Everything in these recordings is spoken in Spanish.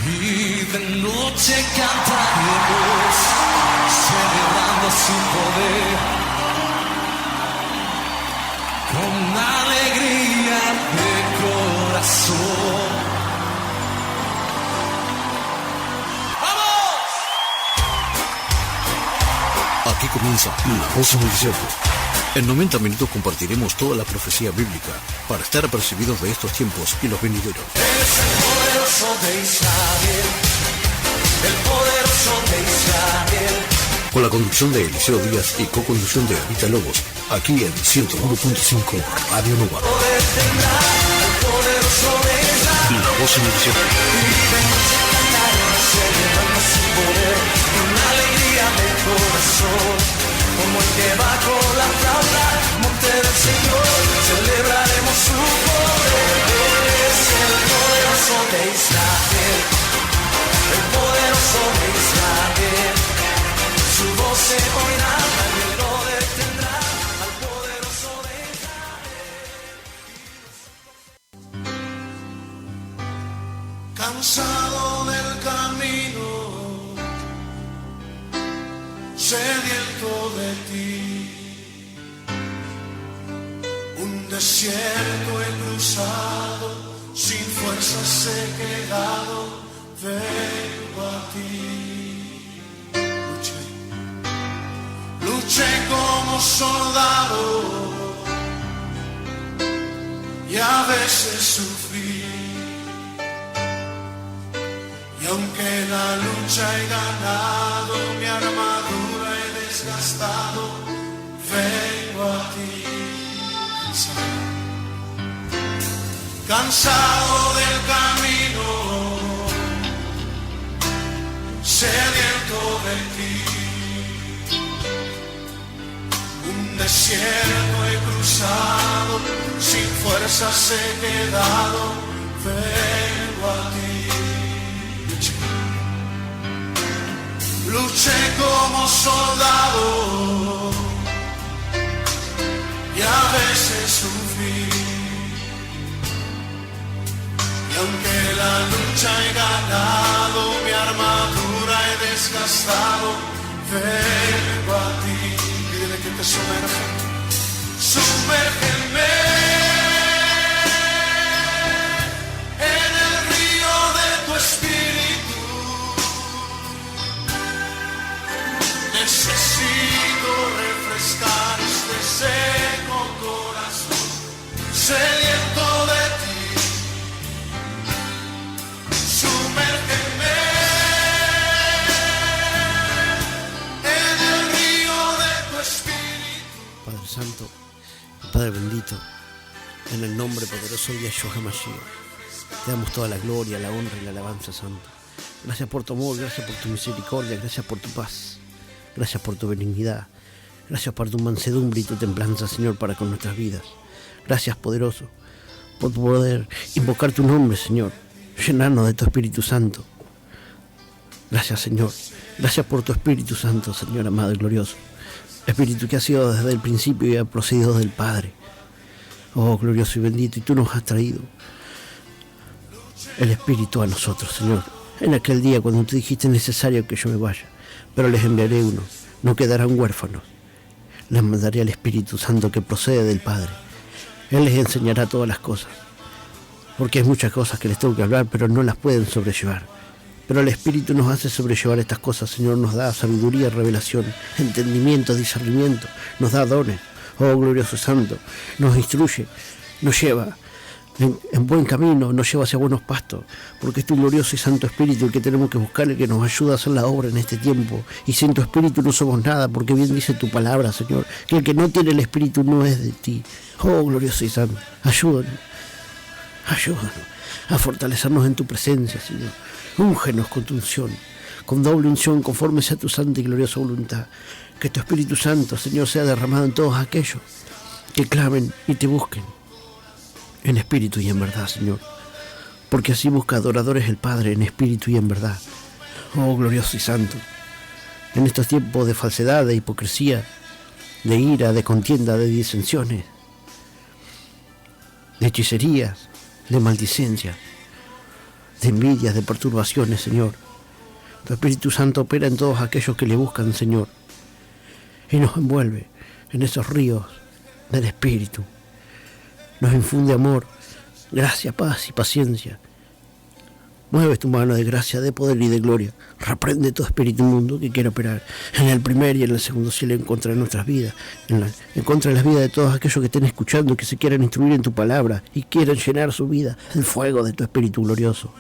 Y de noche cantaremos, celebrando su poder, con alegría de corazón. ¡Vamos! Aquí comienza La Voz en el Desierto. En 90 minutos compartiremos toda la profecía bíblica para estar apercibidos de estos tiempos y los venideros. Es el poderoso de Israel, el poderoso de Israel. Con la conducción de Eliseo Díaz y co-conducción de Anita Lobos, aquí en 101.5 Radio Nova. Poder tendrá el poderoso de Israel. La Voz en el Desierto. Celebrando su poder, con alegría de corazón, como el que va con la flauta, monte del Señor, celebraremos su poder. Es el poderoso de Israel, el poderoso de Israel. Su voz se oirá, nadie lo detendrá, al poderoso de Israel. Cansado del camino, sediento de ti, un desierto he cruzado, sin fuerzas he quedado, vengo a ti. Luché como soldado y a veces sufrí. Y aunque la lucha he ganado, mi armadura he desgastado, vengo a ti. Cansado del camino, sediento de ti, un desierto he cruzado, sin fuerzas he quedado, vengo a ti. Luché como soldado y a veces sufrí. Y aunque la lucha he ganado, mi armadura he desgastado, vengo a ti. Pídele que te sumerja. Sumérgeme en el río de tu espíritu. Necesito refrescar este seco corazón, sediento de ti. Sumérgeme en el río de tu espíritu. Padre Santo, Padre bendito, en el nombre poderoso de Yahshua Hamashiach, te damos toda la gloria, la honra y la alabanza, Santo. Gracias por tu amor, gracias por tu misericordia, gracias por tu paz. Gracias por tu benignidad, gracias por tu mansedumbre y tu templanza, Señor, para con nuestras vidas. Gracias, poderoso, por poder invocar tu nombre, Señor, llenarnos de tu Espíritu Santo. Gracias, Señor, gracias por tu Espíritu Santo, Señor amado y glorioso. Espíritu que ha sido desde el principio y ha procedido del Padre. Oh, glorioso y bendito, y tú nos has traído el Espíritu a nosotros, Señor. En aquel día cuando tú dijiste es necesario que yo me vaya, pero les enviaré uno, no quedarán huérfanos. Les mandaré al Espíritu Santo que procede del Padre. Él les enseñará todas las cosas, porque hay muchas cosas que les tengo que hablar, pero no las pueden sobrellevar. Pero el Espíritu nos hace sobrellevar estas cosas, Señor, nos da sabiduría, revelación, entendimiento, discernimiento, nos da dones. Oh, glorioso Santo, nos instruye, nos lleva en buen camino, nos lleva hacia buenos pastos, porque es tu glorioso y santo Espíritu el que tenemos que buscar, el que nos ayuda a hacer la obra en este tiempo. Y sin tu Espíritu no somos nada, porque bien dice tu palabra, Señor, que el que no tiene el Espíritu no es de ti. Oh, glorioso y santo, ayúdanos a fortalecernos en tu presencia, Señor. Úngenos con tu unción, con doble unción, conforme sea tu santa y gloriosa voluntad. Que tu Espíritu Santo, Señor, sea derramado en todos aquellos que clamen y te busquen en espíritu y en verdad, Señor, porque así busca adoradores el Padre en espíritu y en verdad. Oh, glorioso y santo, en estos tiempos de falsedad, de hipocresía, de ira, de contienda, de disensiones, de hechicerías, de maldicencia, de envidias, de perturbaciones, Señor. Tu Espíritu Santo opera en todos aquellos que le buscan, Señor, y nos envuelve en esos ríos del Espíritu. Nos infunde amor, gracia, paz y paciencia. Mueve tu mano de gracia, de poder y de gloria. Reprende todo espíritu inmundo que quiera operar en el primer y en el segundo cielo en contra de nuestras vidas, en contra de las vidas de todos aquellos que estén escuchando, que se quieran instruir en tu palabra y quieran llenar su vida del fuego de tu Espíritu glorioso.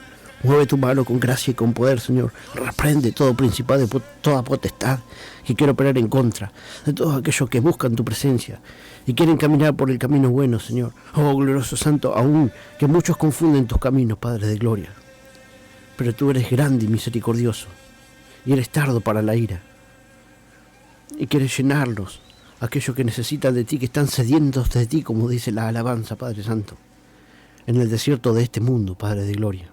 Mueve tu mano con gracia y con poder, Señor. Reprende todo principado y toda potestad que quiera operar en contra de todos aquellos que buscan tu presencia y quieren caminar por el camino bueno, Señor. Oh, glorioso Santo, aún que muchos confunden tus caminos, Padre de gloria. Pero tú eres grande y misericordioso, y eres tardo para la ira, y quieres llenarlos, aquellos que necesitan de ti, que están sedientos de ti, como dice la alabanza, Padre Santo, en el desierto de este mundo, Padre de gloria.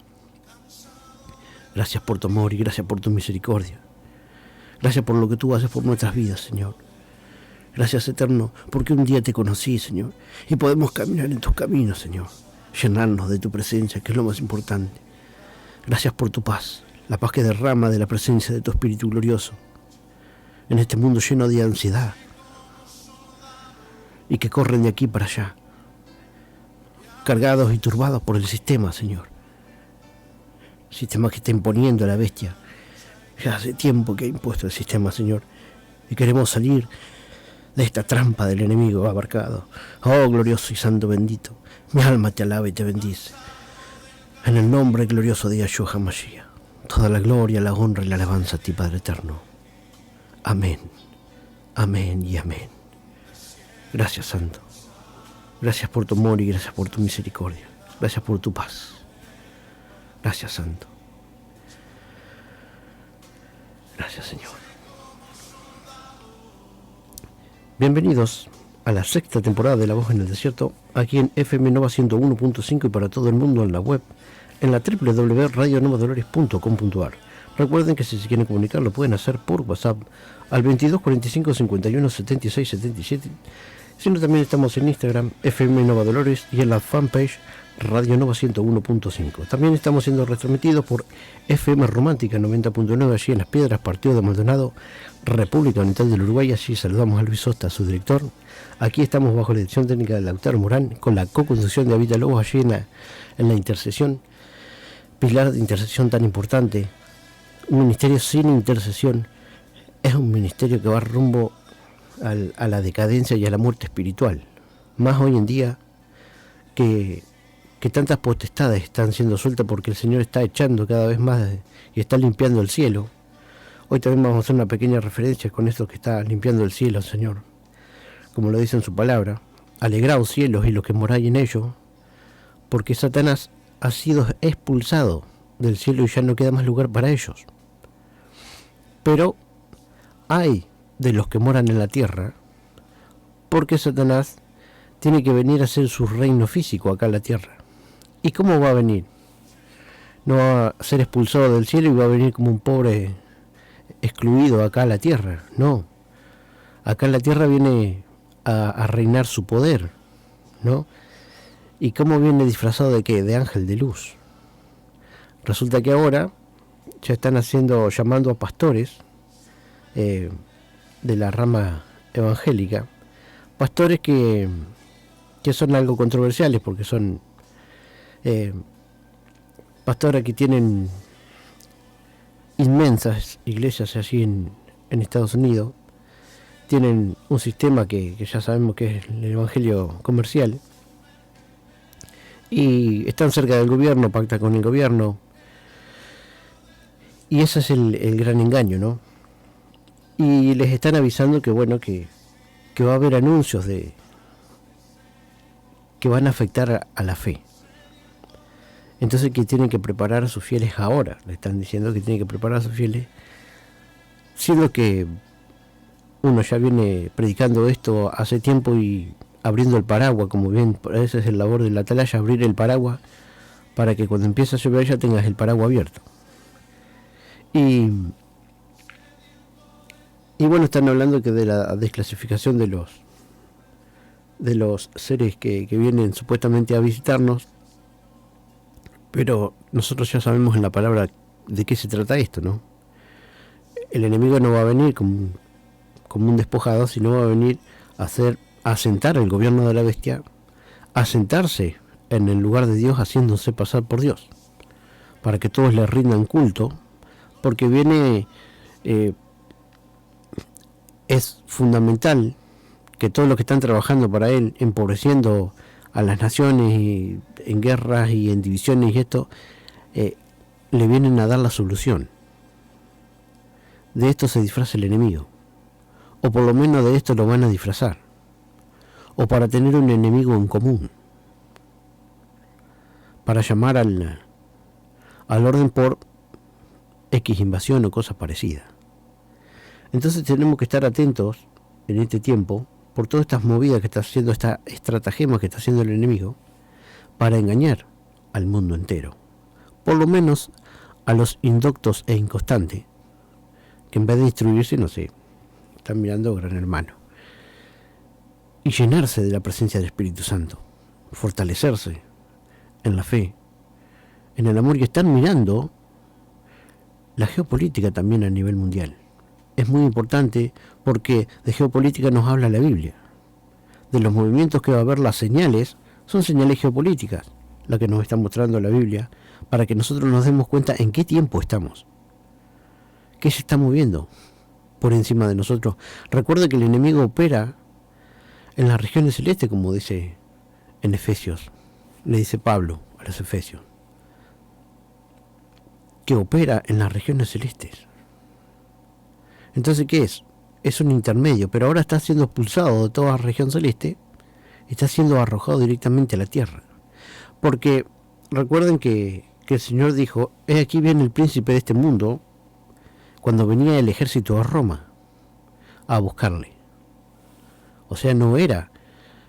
Gracias por tu amor y gracias por tu misericordia. Gracias por lo que tú haces por nuestras vidas, Señor. Gracias, Eterno, porque un día te conocí, Señor, y podemos caminar en tus caminos, Señor, llenarnos de tu presencia, que es lo más importante. Gracias por tu paz, la paz que derrama de la presencia de tu Espíritu glorioso en este mundo lleno de ansiedad y que corren de aquí para allá, cargados y turbados por el sistema, Señor. Sistema que está imponiendo a la bestia. Ya hace tiempo que ha impuesto el sistema, Señor, y queremos salir de esta trampa del enemigo abarcado. Oh, glorioso y santo bendito, mi alma te alaba y te bendice. En el nombre glorioso de Yahshua HaMashiach, toda la gloria, la honra y la alabanza a ti, Padre eterno. Amén, amén y amén. Gracias, Santo. Gracias por tu amor y gracias por tu misericordia. Gracias por tu paz. Gracias, Santo. Gracias, Señor. Bienvenidos a la sexta temporada de La Voz en el Desierto, aquí en FM Nova 101.5 y para todo el mundo en la web, en la www.radionovadolores.com.ar. Recuerden que si se quieren comunicar lo pueden hacer por WhatsApp al 22 45 51 76 77, sino también estamos en Instagram, FM Nova Dolores, y en la fanpage Radio Nova 101.5. También estamos siendo retransmitidos por FM Romántica 90.9 allí en Las Piedras, Partido de Maldonado, República Oriental del Uruguay. Allí saludamos a Luis Sosta, su director. Aquí estamos bajo la dirección técnica de Lautaro Morán, con la co-conducción de Avita Lobos allí en la intercesión, pilar de intercesión tan importante. Un ministerio sin intercesión es un ministerio que va rumbo a la decadencia y a la muerte espiritual. Más hoy en día que tantas potestades están siendo sueltas porque el Señor está echando cada vez más y está limpiando el cielo. Hoy también vamos a hacer una pequeña referencia con esto que está limpiando el cielo, Señor. Como lo dice en su palabra, alegraos cielos y los que moráis en ellos, porque Satanás ha sido expulsado del cielo y ya no queda más lugar para ellos. Pero hay de los que moran en la tierra, porque Satanás tiene que venir a hacer su reino físico acá en la tierra. ¿Y cómo va a venir? No va a ser expulsado del cielo y va a venir como un pobre excluido acá a la tierra. No. Acá en la tierra viene a reinar su poder, ¿no? ¿Y cómo viene disfrazado de qué? De ángel de luz. Resulta que ahora ya están llamando a pastores de la rama evangélica, pastores que son algo controversiales porque son pastores que tienen inmensas iglesias allí en Estados Unidos, tienen un sistema que ya sabemos que es el evangelio comercial, y están cerca del gobierno, pactan con el gobierno, y ese es el gran engaño, ¿no? Y les están avisando que bueno, que va a haber anuncios que van a afectar a la fe. Entonces que tienen que preparar a sus fieles ahora. Le están diciendo que tienen que preparar a sus fieles, siendo que uno ya viene predicando esto hace tiempo y abriendo el paraguas, como bien, ese es el labor de la atalaya, abrir el paraguas para que cuando empiece a llover ya tengas el paraguas abierto. Y bueno, están hablando que de la desclasificación de los seres que vienen supuestamente a visitarnos, Pero nosotros ya sabemos en la palabra de qué se trata esto, ¿no? El enemigo no va a venir como un despojado, sino va a venir a asentar el gobierno de la bestia, a sentarse en el lugar de Dios haciéndose pasar por Dios, para que todos le rindan culto, porque viene, es fundamental que todos los que están trabajando para él, empobreciendo a las naciones y en guerras y en divisiones y esto, le vienen a dar la solución. De esto se disfraza el enemigo, o por lo menos de esto lo van a disfrazar, o para tener un enemigo en común, para llamar al orden por X invasión o cosa parecida. Entonces tenemos que estar atentos en este tiempo por todas estas movidas que está haciendo, esta estratagema que está haciendo el enemigo para engañar al mundo entero, por lo menos a los indoctos e inconstantes, que en vez de instruirse, no sé, están mirando Gran Hermano, y llenarse de la presencia del Espíritu Santo, fortalecerse en la fe, en el amor, y están mirando la geopolítica también a nivel mundial. Es muy importante porque de geopolítica nos habla la Biblia. De los movimientos que va a haber, las señales son señales geopolíticas, las que nos está mostrando la Biblia, para que nosotros nos demos cuenta en qué tiempo estamos, qué se está moviendo por encima de nosotros. Recuerda que el enemigo opera en las regiones celestes, como dice en Efesios, le dice Pablo a los Efesios, que opera en las regiones celestes. Entonces, ¿qué es? Es un intermedio, pero ahora está siendo expulsado de toda la región celeste, está siendo arrojado directamente a la tierra. Porque recuerden que el Señor dijo, aquí viene el príncipe de este mundo, cuando venía el ejército de Roma a buscarle. O sea, no era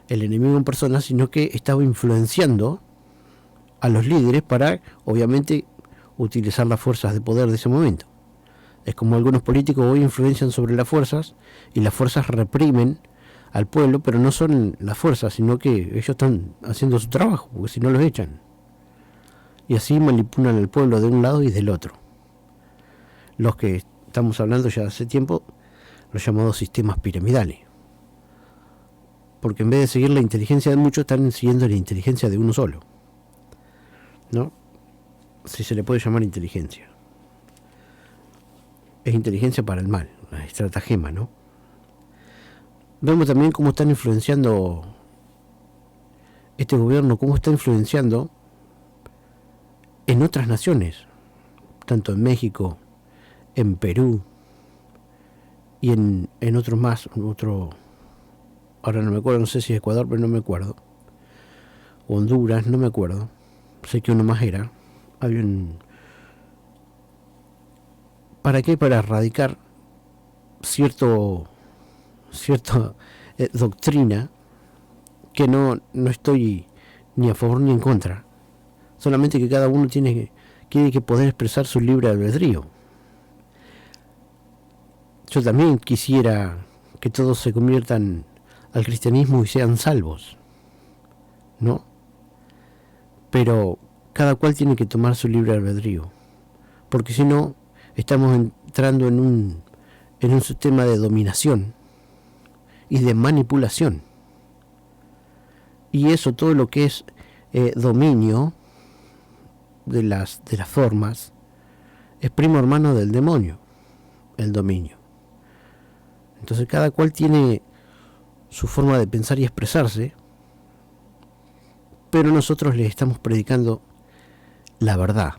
el enemigo en persona, sino que estaba influenciando a los líderes para, obviamente, utilizar las fuerzas de poder de ese momento. Es como algunos políticos hoy influencian sobre las fuerzas y las fuerzas reprimen al pueblo, pero no son las fuerzas, sino que ellos están haciendo su trabajo, porque si no los echan. Y así manipulan al pueblo de un lado y del otro. Los que estamos hablando ya hace tiempo, los llamados sistemas piramidales. Porque en vez de seguir la inteligencia de muchos, están siguiendo la inteligencia de uno solo, ¿no? Si se le puede llamar inteligencia. Es inteligencia para el mal, la estratagema, ¿no? Vemos también cómo están influenciando este gobierno, cómo está influenciando en otras naciones, tanto en México, en Perú y en otros más, ahora no me acuerdo, no sé si es Ecuador, pero no me acuerdo, Honduras, no me acuerdo, sé que uno más era, había un... ¿Para qué? Para erradicar cierta doctrina que no estoy ni a favor ni en contra, solamente que cada uno tiene que poder expresar su libre albedrío. Yo también quisiera que todos se conviertan al cristianismo y sean salvos, ¿no? Pero cada cual tiene que tomar su libre albedrío, porque si no, estamos entrando en un sistema de dominación y de manipulación. Y eso, todo lo que es dominio de las formas, es primo hermano del demonio, el dominio. Entonces cada cual tiene su forma de pensar y expresarse, pero nosotros les estamos predicando la verdad.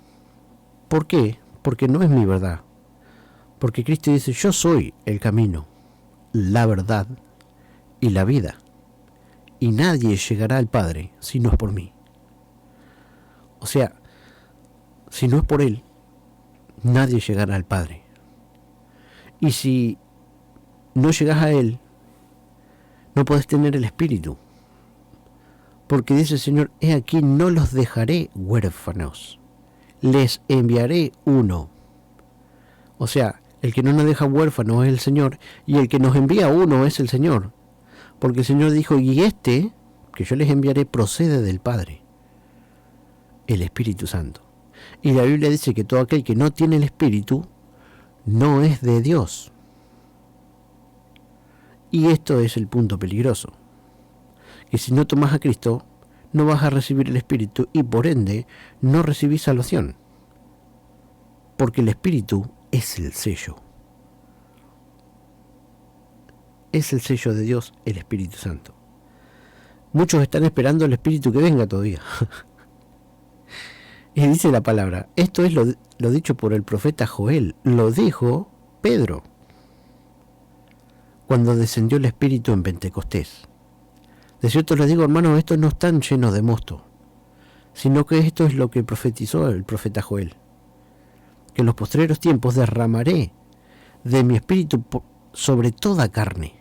¿Por qué? Porque no es mi verdad. Porque Cristo dice, yo soy el camino, la verdad y la vida. Y nadie llegará al Padre si no es por mí. O sea, si no es por Él, nadie llegará al Padre. Y si no llegas a Él, no podés tener el Espíritu. Porque dice el Señor, he aquí no los dejaré huérfanos, les enviaré uno. O sea, el que no nos deja huérfanos es el Señor, y el que nos envía uno es el Señor. Porque el Señor dijo, y este, que yo les enviaré, procede del Padre. el Espíritu Santo. Y la Biblia dice que todo aquel que no tiene el Espíritu no es de Dios. Y esto es el punto peligroso, que si no tomas a Cristo, no vas a recibir el Espíritu y por ende no recibís salvación, porque el Espíritu es el sello. Es el sello de Dios, el Espíritu Santo. Muchos están esperando el Espíritu que venga todavía. Y dice la palabra, esto es lo dicho por el profeta Joel, lo dijo Pedro, cuando descendió el Espíritu en Pentecostés. De cierto les digo, hermanos, estos no están llenos de mosto, sino que esto es lo que profetizó el profeta Joel, que en los postreros tiempos derramaré de mi Espíritu sobre toda carne.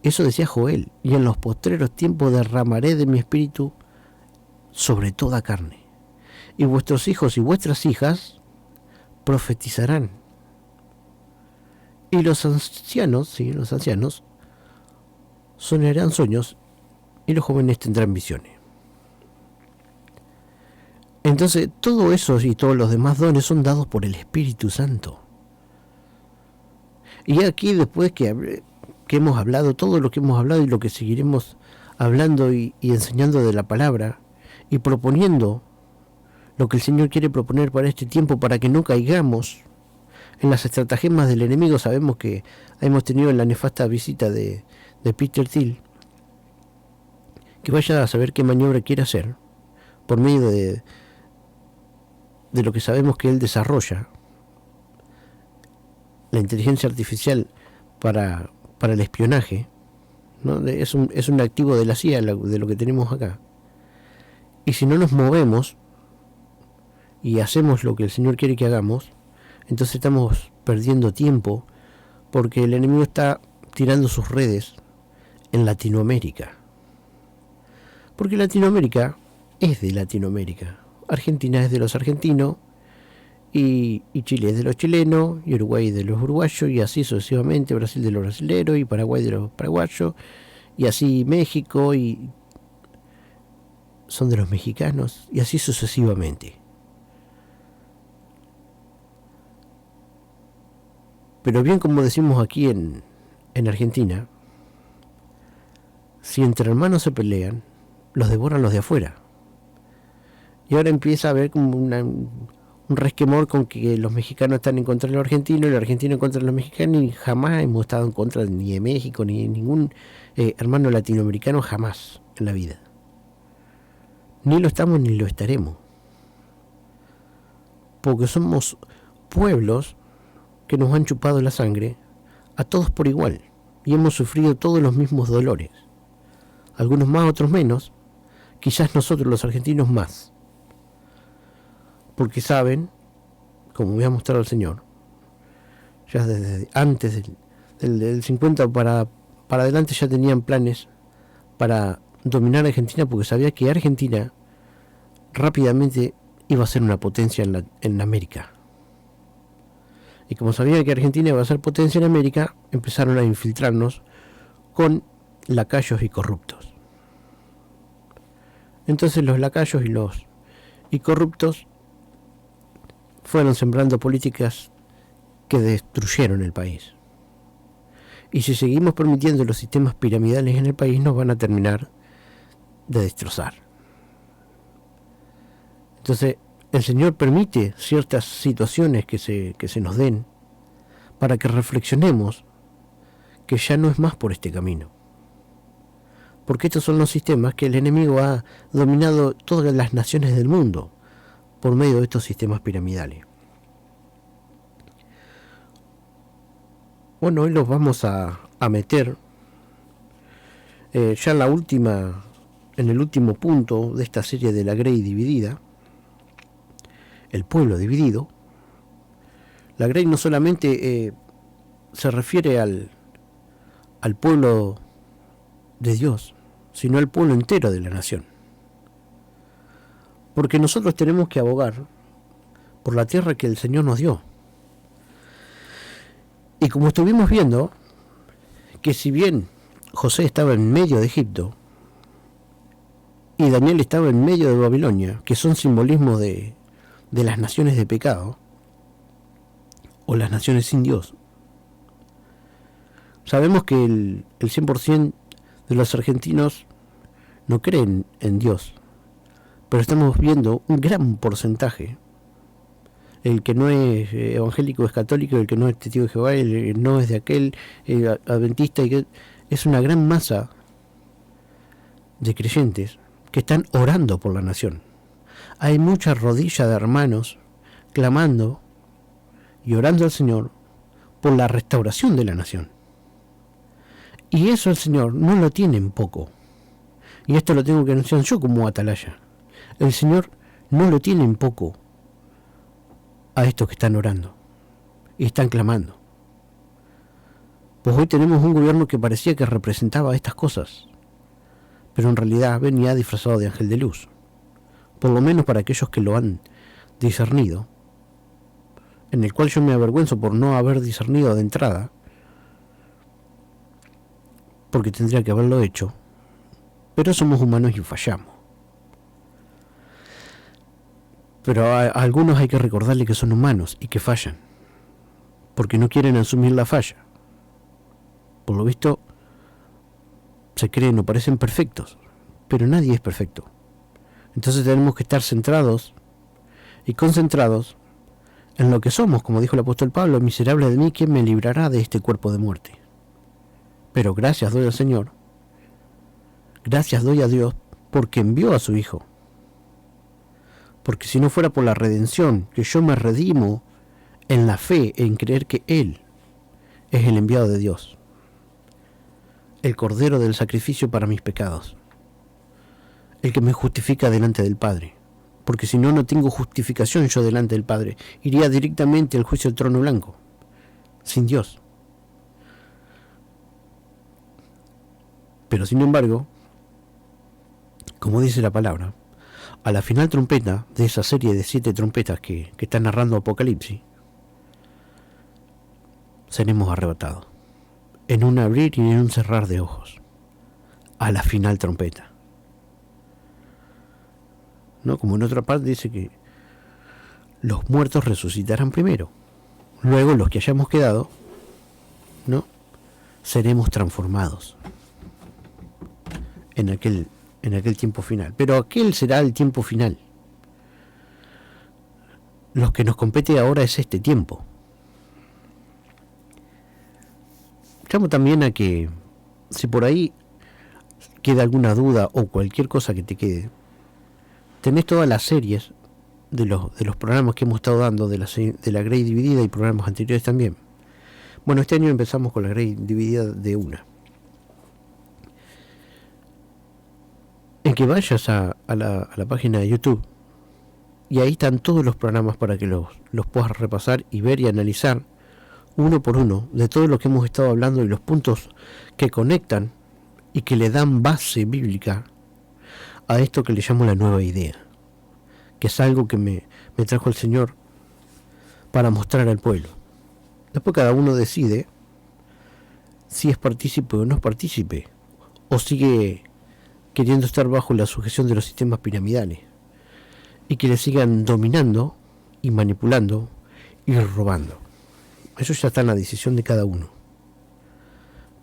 Eso decía Joel, y en los postreros tiempos derramaré de mi Espíritu sobre toda carne. Y vuestros hijos y vuestras hijas profetizarán. Y los ancianos, soñarán sueños, y los jóvenes tendrán visiones. Entonces, todo eso y todos los demás dones son dados por el Espíritu Santo. Y aquí, después que hemos hablado, todo lo que hemos hablado y lo que seguiremos hablando y enseñando de la palabra y proponiendo lo que el Señor quiere proponer para este tiempo, para que no caigamos en las estratagemas del enemigo. Sabemos que hemos tenido la nefasta visita de Peter Thiel, que vaya a saber qué maniobra quiere hacer por medio de lo que sabemos que él desarrolla, la inteligencia artificial para el espionaje, ¿no? Es un activo de la CIA, de lo que tenemos acá. Y si no nos movemos y hacemos lo que el Señor quiere que hagamos, entonces estamos perdiendo tiempo, porque el enemigo está tirando sus redes en Latinoamérica. Porque Latinoamérica es de Latinoamérica. Argentina es de los argentinos, y Chile es de los chilenos, y Uruguay de los uruguayos, y así sucesivamente, Brasil de los brasileros, y Paraguay de los paraguayos, y así México, y son de los mexicanos, y así sucesivamente. Pero bien, como decimos aquí en Argentina, si entre hermanos se pelean, los devoran los de afuera. Y ahora empieza a haber como un resquemor con que los mexicanos están en contra de los argentinos y los argentinos en contra de los mexicanos, y jamás hemos estado en contra ni de México ni de ningún hermano latinoamericano, jamás en la vida. Ni lo estamos ni lo estaremos. Porque somos pueblos que nos han chupado la sangre a todos por igual, y hemos sufrido todos los mismos dolores. Algunos más, otros menos, quizás nosotros los argentinos más. Porque saben, como me ha mostrado el Señor, ya desde antes del 50 para adelante ya tenían planes para dominar a Argentina, porque sabía que Argentina rápidamente iba a ser una potencia en América. Y como sabían que Argentina iba a ser potencia en América, empezaron a infiltrarnos con lacayos y corruptos. Entonces los lacayos y corruptos fueron sembrando políticas que destruyeron el país. Y si seguimos permitiendo los sistemas piramidales en el país, nos van a terminar de destrozar. Entonces, el Señor permite ciertas situaciones que se nos den para que reflexionemos que ya no es más por este camino. Porque estos son los sistemas que el enemigo ha dominado todas las naciones del mundo por medio de estos sistemas piramidales. Bueno, hoy los vamos a meter ya en el último punto de esta serie de la Grey dividida, el pueblo dividido. La Grey no solamente se refiere al pueblo de Dios, sino al pueblo entero de la nación. Porque nosotros tenemos que abogar por la tierra que el Señor nos dio. Y como estuvimos viendo, que si bien José estaba en medio de Egipto, Y Daniel estaba en medio de Babilonia, que son simbolismos de las naciones de pecado, o las naciones sin Dios. Sabemos que el 100% de los argentinos no creen en Dios, pero estamos viendo un gran porcentaje. El que no es evangélico es católico, el que no es testigo de Jehová, el que no es de aquel, adventista, es una gran masa de creyentes que están orando por la nación. Hay mucha rodilla de hermanos clamando y orando al Señor por la restauración de la nación. Y eso el Señor no lo tiene en poco. Y esto lo tengo que anunciar yo como atalaya. El Señor no lo tiene en poco a estos que están orando y están clamando. Pues hoy tenemos un gobierno que parecía que representaba estas cosas, pero en realidad venía disfrazado de ángel de luz. Por lo menos para aquellos que lo han discernido, en el cual yo me avergüenzo por no haber discernido de entrada, porque tendría que haberlo hecho, pero somos humanos y fallamos. Pero a algunos hay que recordarle que son humanos y que fallan, porque no quieren asumir la falla. Por lo visto, se creen o parecen perfectos, pero nadie es perfecto. Entonces tenemos que estar centrados y concentrados en lo que somos, como dijo el apóstol Pablo: miserable de mí, ¿quién me librará de este cuerpo de muerte? Pero gracias doy al Señor, gracias doy a Dios, porque envió a su Hijo. Porque si no fuera por la redención, que yo me redimo en la fe, en creer que Él es el enviado de Dios, el cordero del sacrificio para mis pecados, el que me justifica delante del Padre. Porque si no, no tengo justificación yo delante del Padre. Iría directamente al juicio del trono blanco, sin Dios. Pero sin embargo, como dice la palabra, a la final trompeta de esa serie de 7 trompetas que está narrando Apocalipsis, seremos arrebatados, en un abrir y en un cerrar de ojos, a la final trompeta. ¿No? Como en otra parte dice que los muertos resucitarán primero, luego los que hayamos quedado, ¿no?, seremos transformados en aquel tiempo final. Pero aquel será el tiempo final. Lo que nos compete ahora es este tiempo. Llamo también a que, si por ahí queda alguna duda o cualquier cosa que te quede, tenés todas las series de los programas que hemos estado dando de la Grey dividida y programas anteriores también. Bueno, este año empezamos con la Grey dividida de una. En que vayas a la página de YouTube, y ahí están todos los programas para que los puedas repasar y ver y analizar uno por uno de todo lo que hemos estado hablando y los puntos que conectan y que le dan base bíblica a esto que le llamo la nueva idea, que es algo que me trajo el Señor para mostrar al pueblo. Después cada uno decide si es partícipe o no es partícipe, o sigue queriendo estar bajo la sujeción de los sistemas piramidales y que le sigan dominando y manipulando y robando. Eso ya está en la decisión de cada uno.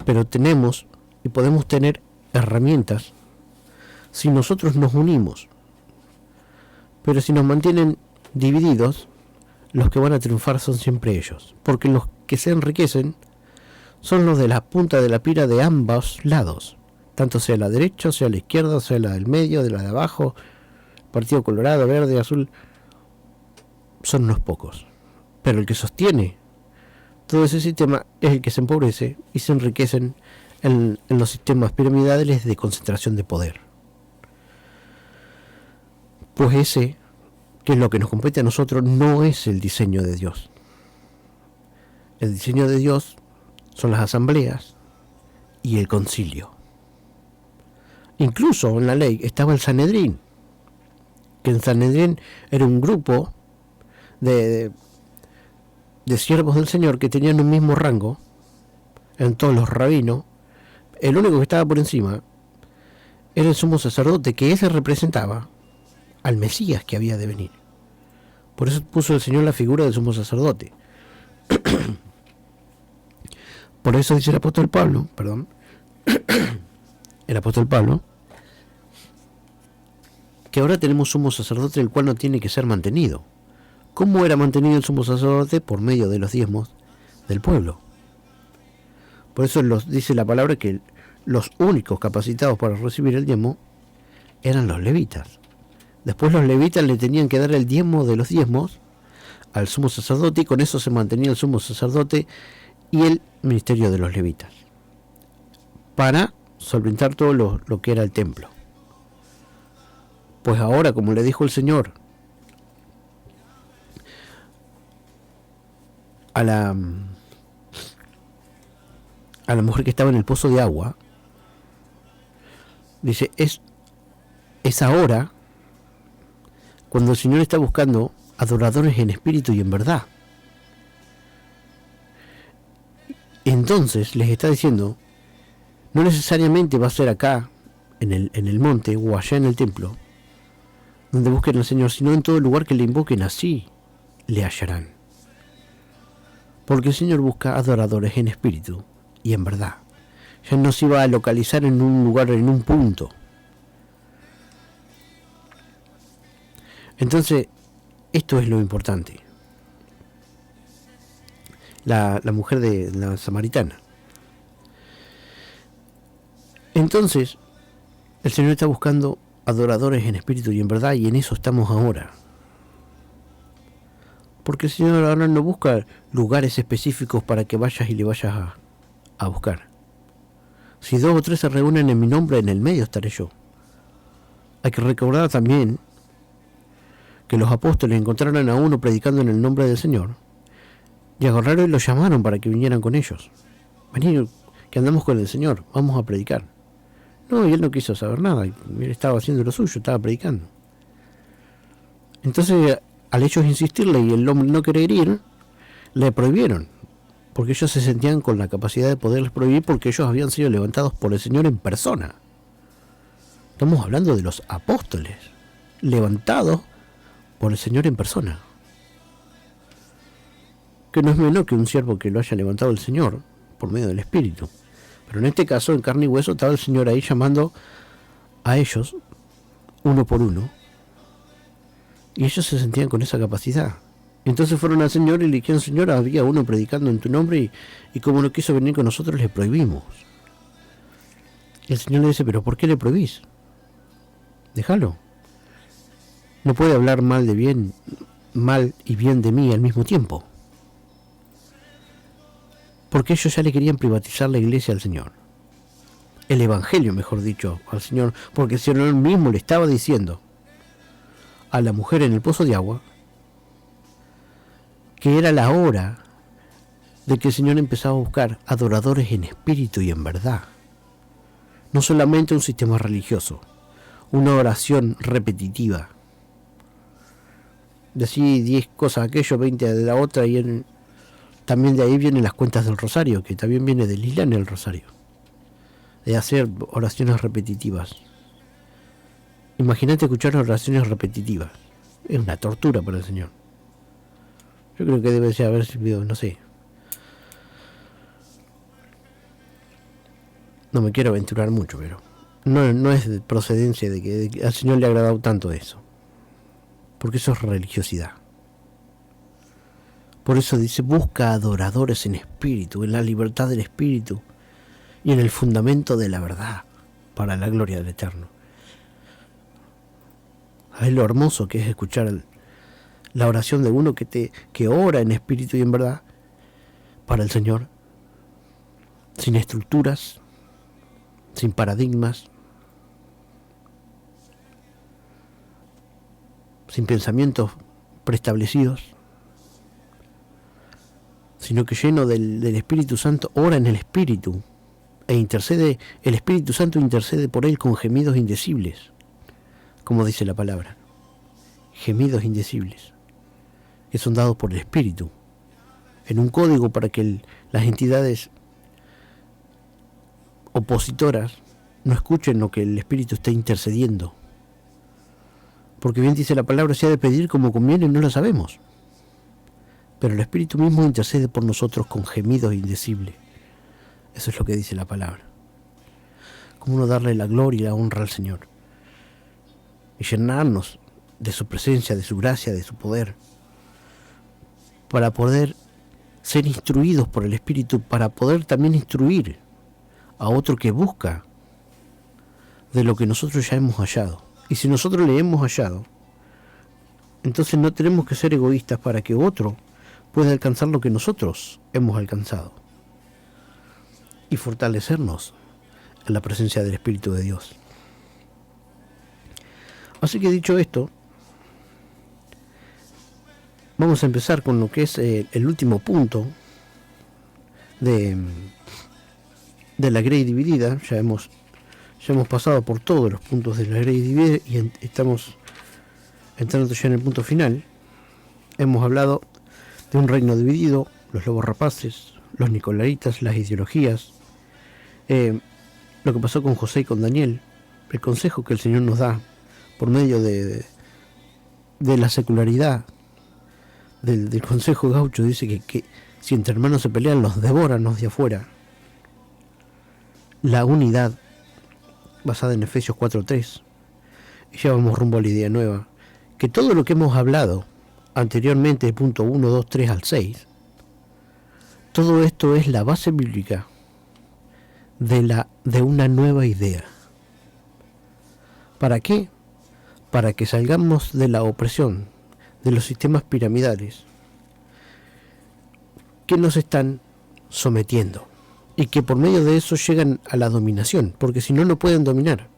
Pero tenemos y podemos tener herramientas si nosotros nos unimos. Pero si nos mantienen divididos, los que van a triunfar son siempre ellos, porque los que se enriquecen son los de la punta de la pira de ambos lados, tanto sea la derecha, sea la izquierda, sea la del medio, de la de abajo, Partido Colorado, Verde, Azul. Son unos pocos, pero el que sostiene todo ese sistema es el que se empobrece y se enriquecen en los sistemas piramidales de concentración de poder. Pues ese, que es lo que nos compete a nosotros, no es el diseño de Dios. El diseño de Dios son las asambleas y el concilio. Incluso en la ley estaba el Sanedrín, que en Sanedrín era un grupo de siervos del Señor que tenían un mismo rango en todos los rabinos. El único que estaba por encima era el sumo sacerdote, que ese representaba al Mesías que había de venir. Por eso puso el Señor la figura del sumo sacerdote. Por eso dice el apóstol Pablo, el apóstol Pablo, que ahora tenemos sumo sacerdote el cual no tiene que ser mantenido. ¿Cómo era mantenido el sumo sacerdote? Por medio de los diezmos del pueblo. Por eso dice la palabra que los únicos capacitados para recibir el diezmo eran los levitas. Después los levitas le tenían que dar el diezmo de los diezmos al sumo sacerdote, y con eso se mantenía el sumo sacerdote y el ministerio de los levitas, para solventar todo lo que era el templo. Pues ahora, como le dijo el Señor a la mujer que estaba en el pozo de agua, dice, es ahora cuando el Señor está buscando adoradores en espíritu y en verdad. Entonces les está diciendo, no necesariamente va a ser acá en el monte o allá en el templo donde busquen al Señor, sino en todo lugar que le invoquen, así le hallarán. Porque el Señor busca adoradores en espíritu y en verdad. Ya no se iba a localizar en un lugar, en un punto. Entonces, esto es lo importante. La mujer de la samaritana. Entonces, el Señor está buscando adoradores en espíritu y en verdad, y en eso estamos ahora. Porque el Señor ahora no busca lugares específicos para que vayas y le vayas a buscar. Si 2 o 3 se reúnen en mi nombre, en el medio estaré yo. Hay que recordar también que los apóstoles encontraron a uno predicando en el nombre del Señor, y agarraron y lo llamaron para que vinieran con ellos. Vení, que andamos con el Señor, vamos a predicar. No, y él no quiso saber nada, él estaba haciendo lo suyo, estaba predicando. Entonces, al ellos insistirle y el hombre no querer ir, le prohibieron, porque ellos se sentían con la capacidad de poderles prohibir, porque ellos habían sido levantados por el Señor en persona. Estamos hablando de los apóstoles, levantados por el Señor en persona. Que no es menos que un siervo que lo haya levantado el Señor por medio del Espíritu. Pero en este caso, en carne y hueso, estaba el Señor ahí llamando a ellos, uno por uno, y ellos se sentían con esa capacidad. Entonces fueron al Señor y le dijeron, Señor, había uno predicando en tu nombre, y como no quiso venir con nosotros, le prohibimos. Y el Señor le dice, pero ¿por qué le prohibís? Déjalo. No puede hablar mal y bien de mí al mismo tiempo. Porque ellos ya le querían privatizar la iglesia al Señor. El evangelio, mejor dicho, al Señor. Porque el Señor mismo le estaba diciendo a la mujer en el pozo de agua que era la hora de que el Señor empezaba a buscar adoradores en espíritu y en verdad. No solamente un sistema religioso, una oración repetitiva. Decir 10 cosas aquello, 20 de la otra, y también de ahí vienen las cuentas del rosario, que también viene del Islam el rosario, de hacer oraciones repetitivas. Imagínate escuchar oraciones repetitivas, es una tortura para el Señor. Yo creo que debe haber servido, no sé. No me quiero aventurar mucho, pero no es de procedencia de que al Señor le ha agradado tanto eso. Porque eso es religiosidad. Por eso dice, busca adoradores en espíritu, en la libertad del espíritu y en el fundamento de la verdad, para la gloria del Eterno. ¿Sabes lo hermoso que es escuchar la oración de uno que ora en espíritu y en verdad para el Señor? Sin estructuras, sin paradigmas, sin pensamientos preestablecidos, sino que lleno del Espíritu Santo, ora en el Espíritu e intercede, el Espíritu Santo intercede por él con gemidos indecibles, como dice la palabra, gemidos indecibles, que son dados por el Espíritu, en un código para que las entidades opositoras no escuchen lo que el Espíritu está intercediendo. Porque bien dice la palabra, si ha de pedir como conviene, no lo sabemos. Pero el Espíritu mismo intercede por nosotros con gemidos indecibles. Eso es lo que dice la palabra. Cómo no darle la gloria y la honra al Señor. Y llenarnos de su presencia, de su gracia, de su poder. Para poder ser instruidos por el Espíritu, para poder también instruir a otro que busca de lo que nosotros ya hemos hallado. Y si nosotros le hemos hallado, entonces no tenemos que ser egoístas para que otro pueda alcanzar lo que nosotros hemos alcanzado y fortalecernos en la presencia del Espíritu de Dios. Así que dicho esto, vamos a empezar con lo que es el último punto de la Grey dividida. Ya hemos pasado por todos los puntos de la Grey dividida y estamos entrando ya en el punto final. Hemos hablado de un reino dividido, los lobos rapaces, los nicolaitas, las ideologías, lo que pasó con José y con Daniel, el consejo que el Señor nos da por medio de la secularidad, del consejo gaucho. Dice que si entre hermanos se pelean, los devoran los de afuera. La unidad basada en Efesios 4:3. Y ya vamos rumbo a la idea nueva, que todo lo que hemos hablado anteriormente, punto 1, 2, 3 al 6, todo esto es la base bíblica de una nueva idea. ¿Para qué? Para que salgamos de la opresión de los sistemas piramidales que nos están sometiendo y que por medio de eso llegan a la dominación, porque si no, no pueden dominar.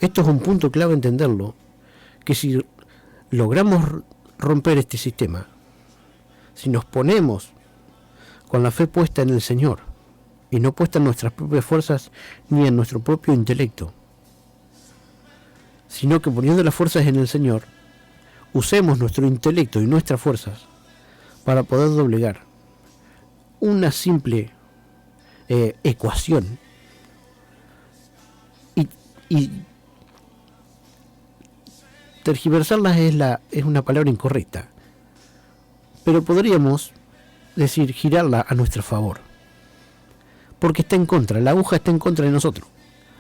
Esto es un punto clave entenderlo, que si logramos romper este sistema, si nos ponemos con la fe puesta en el Señor y no puesta en nuestras propias fuerzas ni en nuestro propio intelecto, sino que poniendo las fuerzas en el Señor, usemos nuestro intelecto y nuestras fuerzas para poder doblegar una simple ecuación y tergiversarlas es una palabra incorrecta, pero podríamos decir girarla a nuestro favor, porque está en contra, la aguja está en contra de nosotros.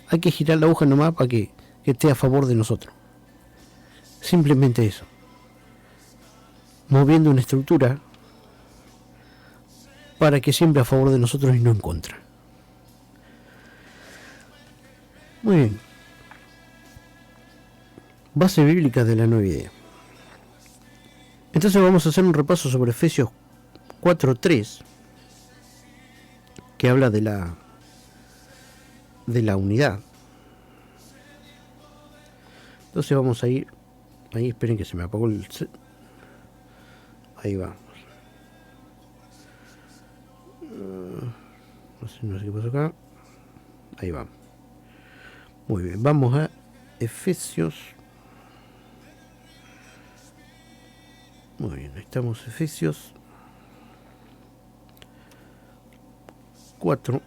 Hay que girar la aguja nomás para que esté a favor de nosotros. Simplemente eso, moviendo una estructura para que siempre a favor de nosotros y no en contra. Muy bien. Base bíblica de la nueva idea. Entonces vamos a hacer un repaso sobre Efesios 4:3, que habla de la unidad. Entonces vamos a ir ahí, esperen que se me apagó el set. Ahí vamos. No sé qué pasó acá. Ahí vamos. Muy bien, vamos a Efesios. Muy bien, estamos Efesios 4.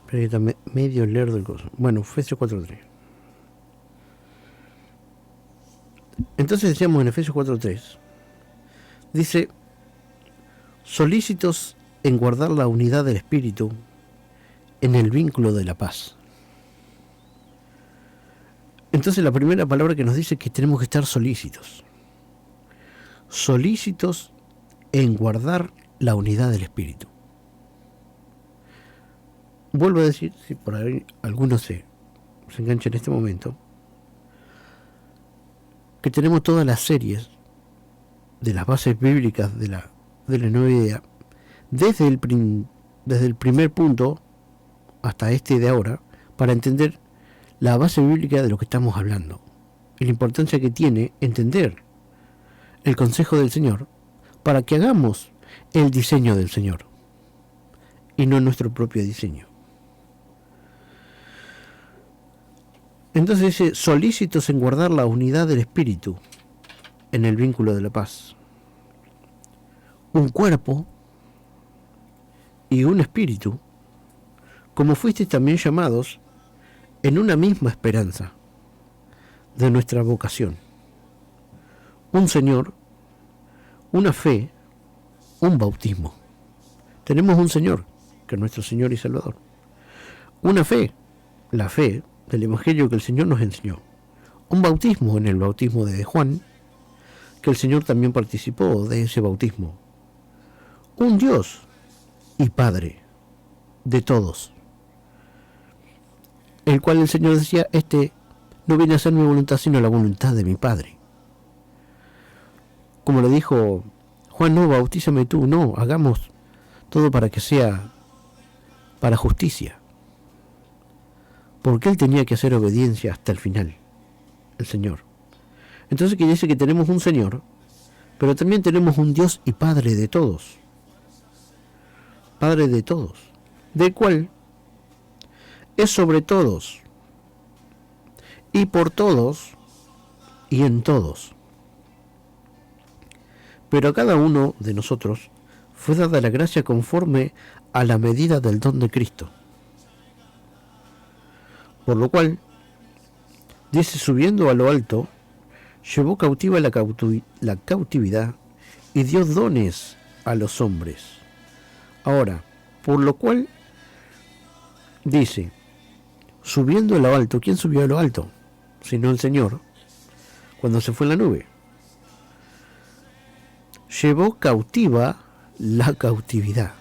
Pero ahí está medio lerdo el coso. Bueno, Efesios 4:3. Entonces decíamos en Efesios 4:3, dice: solícitos en guardar la unidad del Espíritu en el vínculo de la paz. Entonces la primera palabra que nos dice que tenemos que estar solícitos. Solícitos en guardar la unidad del Espíritu. Vuelvo a decir, si por ahí alguno se engancha en este momento, que tenemos todas las series de las bases bíblicas de la nueva idea, desde el primer punto hasta este de ahora, para entender la base bíblica de lo que estamos hablando y la importancia que tiene entender el consejo del Señor para que hagamos el diseño del Señor y no nuestro propio diseño. Entonces dice: solícitos en guardar la unidad del Espíritu en el vínculo de la paz. Un cuerpo y un espíritu, como fuisteis también llamados en una misma esperanza de nuestra vocación. Un Señor, una fe, un bautismo. Tenemos un Señor, que es nuestro Señor y Salvador. Una fe, la fe del Evangelio que el Señor nos enseñó. Un bautismo en el bautismo de Juan, que el Señor también participó de ese bautismo. Un Dios y Padre de todos, el cual el Señor decía, no viene a ser mi voluntad sino la voluntad de mi Padre. Como le dijo Juan, no, bautízame tú, no, hagamos todo para que sea para justicia. Porque Él tenía que hacer obediencia hasta el final, el Señor. Entonces que dice que tenemos un Señor, pero también tenemos un Dios y Padre de todos. Padre de todos, del cual es sobre todos, y por todos, y en todos. Pero a cada uno de nosotros fue dada la gracia conforme a la medida del don de Cristo. Por lo cual, dice, subiendo a lo alto, llevó cautiva la cautividad y dio dones a los hombres. Ahora, por lo cual, dice, subiendo a lo alto, ¿quién subió a lo alto? Sino el Señor, cuando se fue en la nube. Llevó cautiva la cautividad.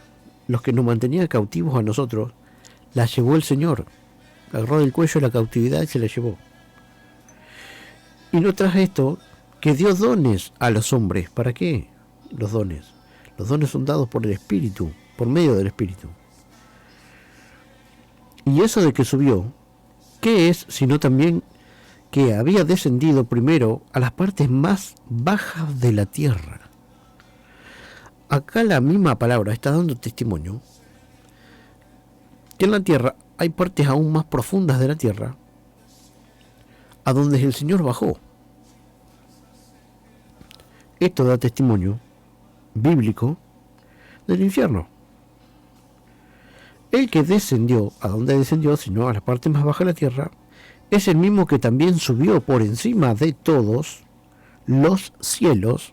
Los que nos mantenían cautivos a nosotros, la llevó el Señor. Agarró del cuello la cautividad y se la llevó. Y no tras esto, que dio dones a los hombres. ¿Para qué? Los dones. Los dones son dados por el Espíritu, por medio del Espíritu. Y eso de que subió, ¿qué es sino también que había descendido primero a las partes más bajas de la tierra? Acá la misma palabra está dando testimonio que en la tierra hay partes aún más profundas de la tierra a donde el Señor bajó. Esto da testimonio bíblico del infierno. El que descendió, ¿a dónde descendió? Sino a la parte más baja de la tierra, es el mismo que también subió por encima de todos los cielos,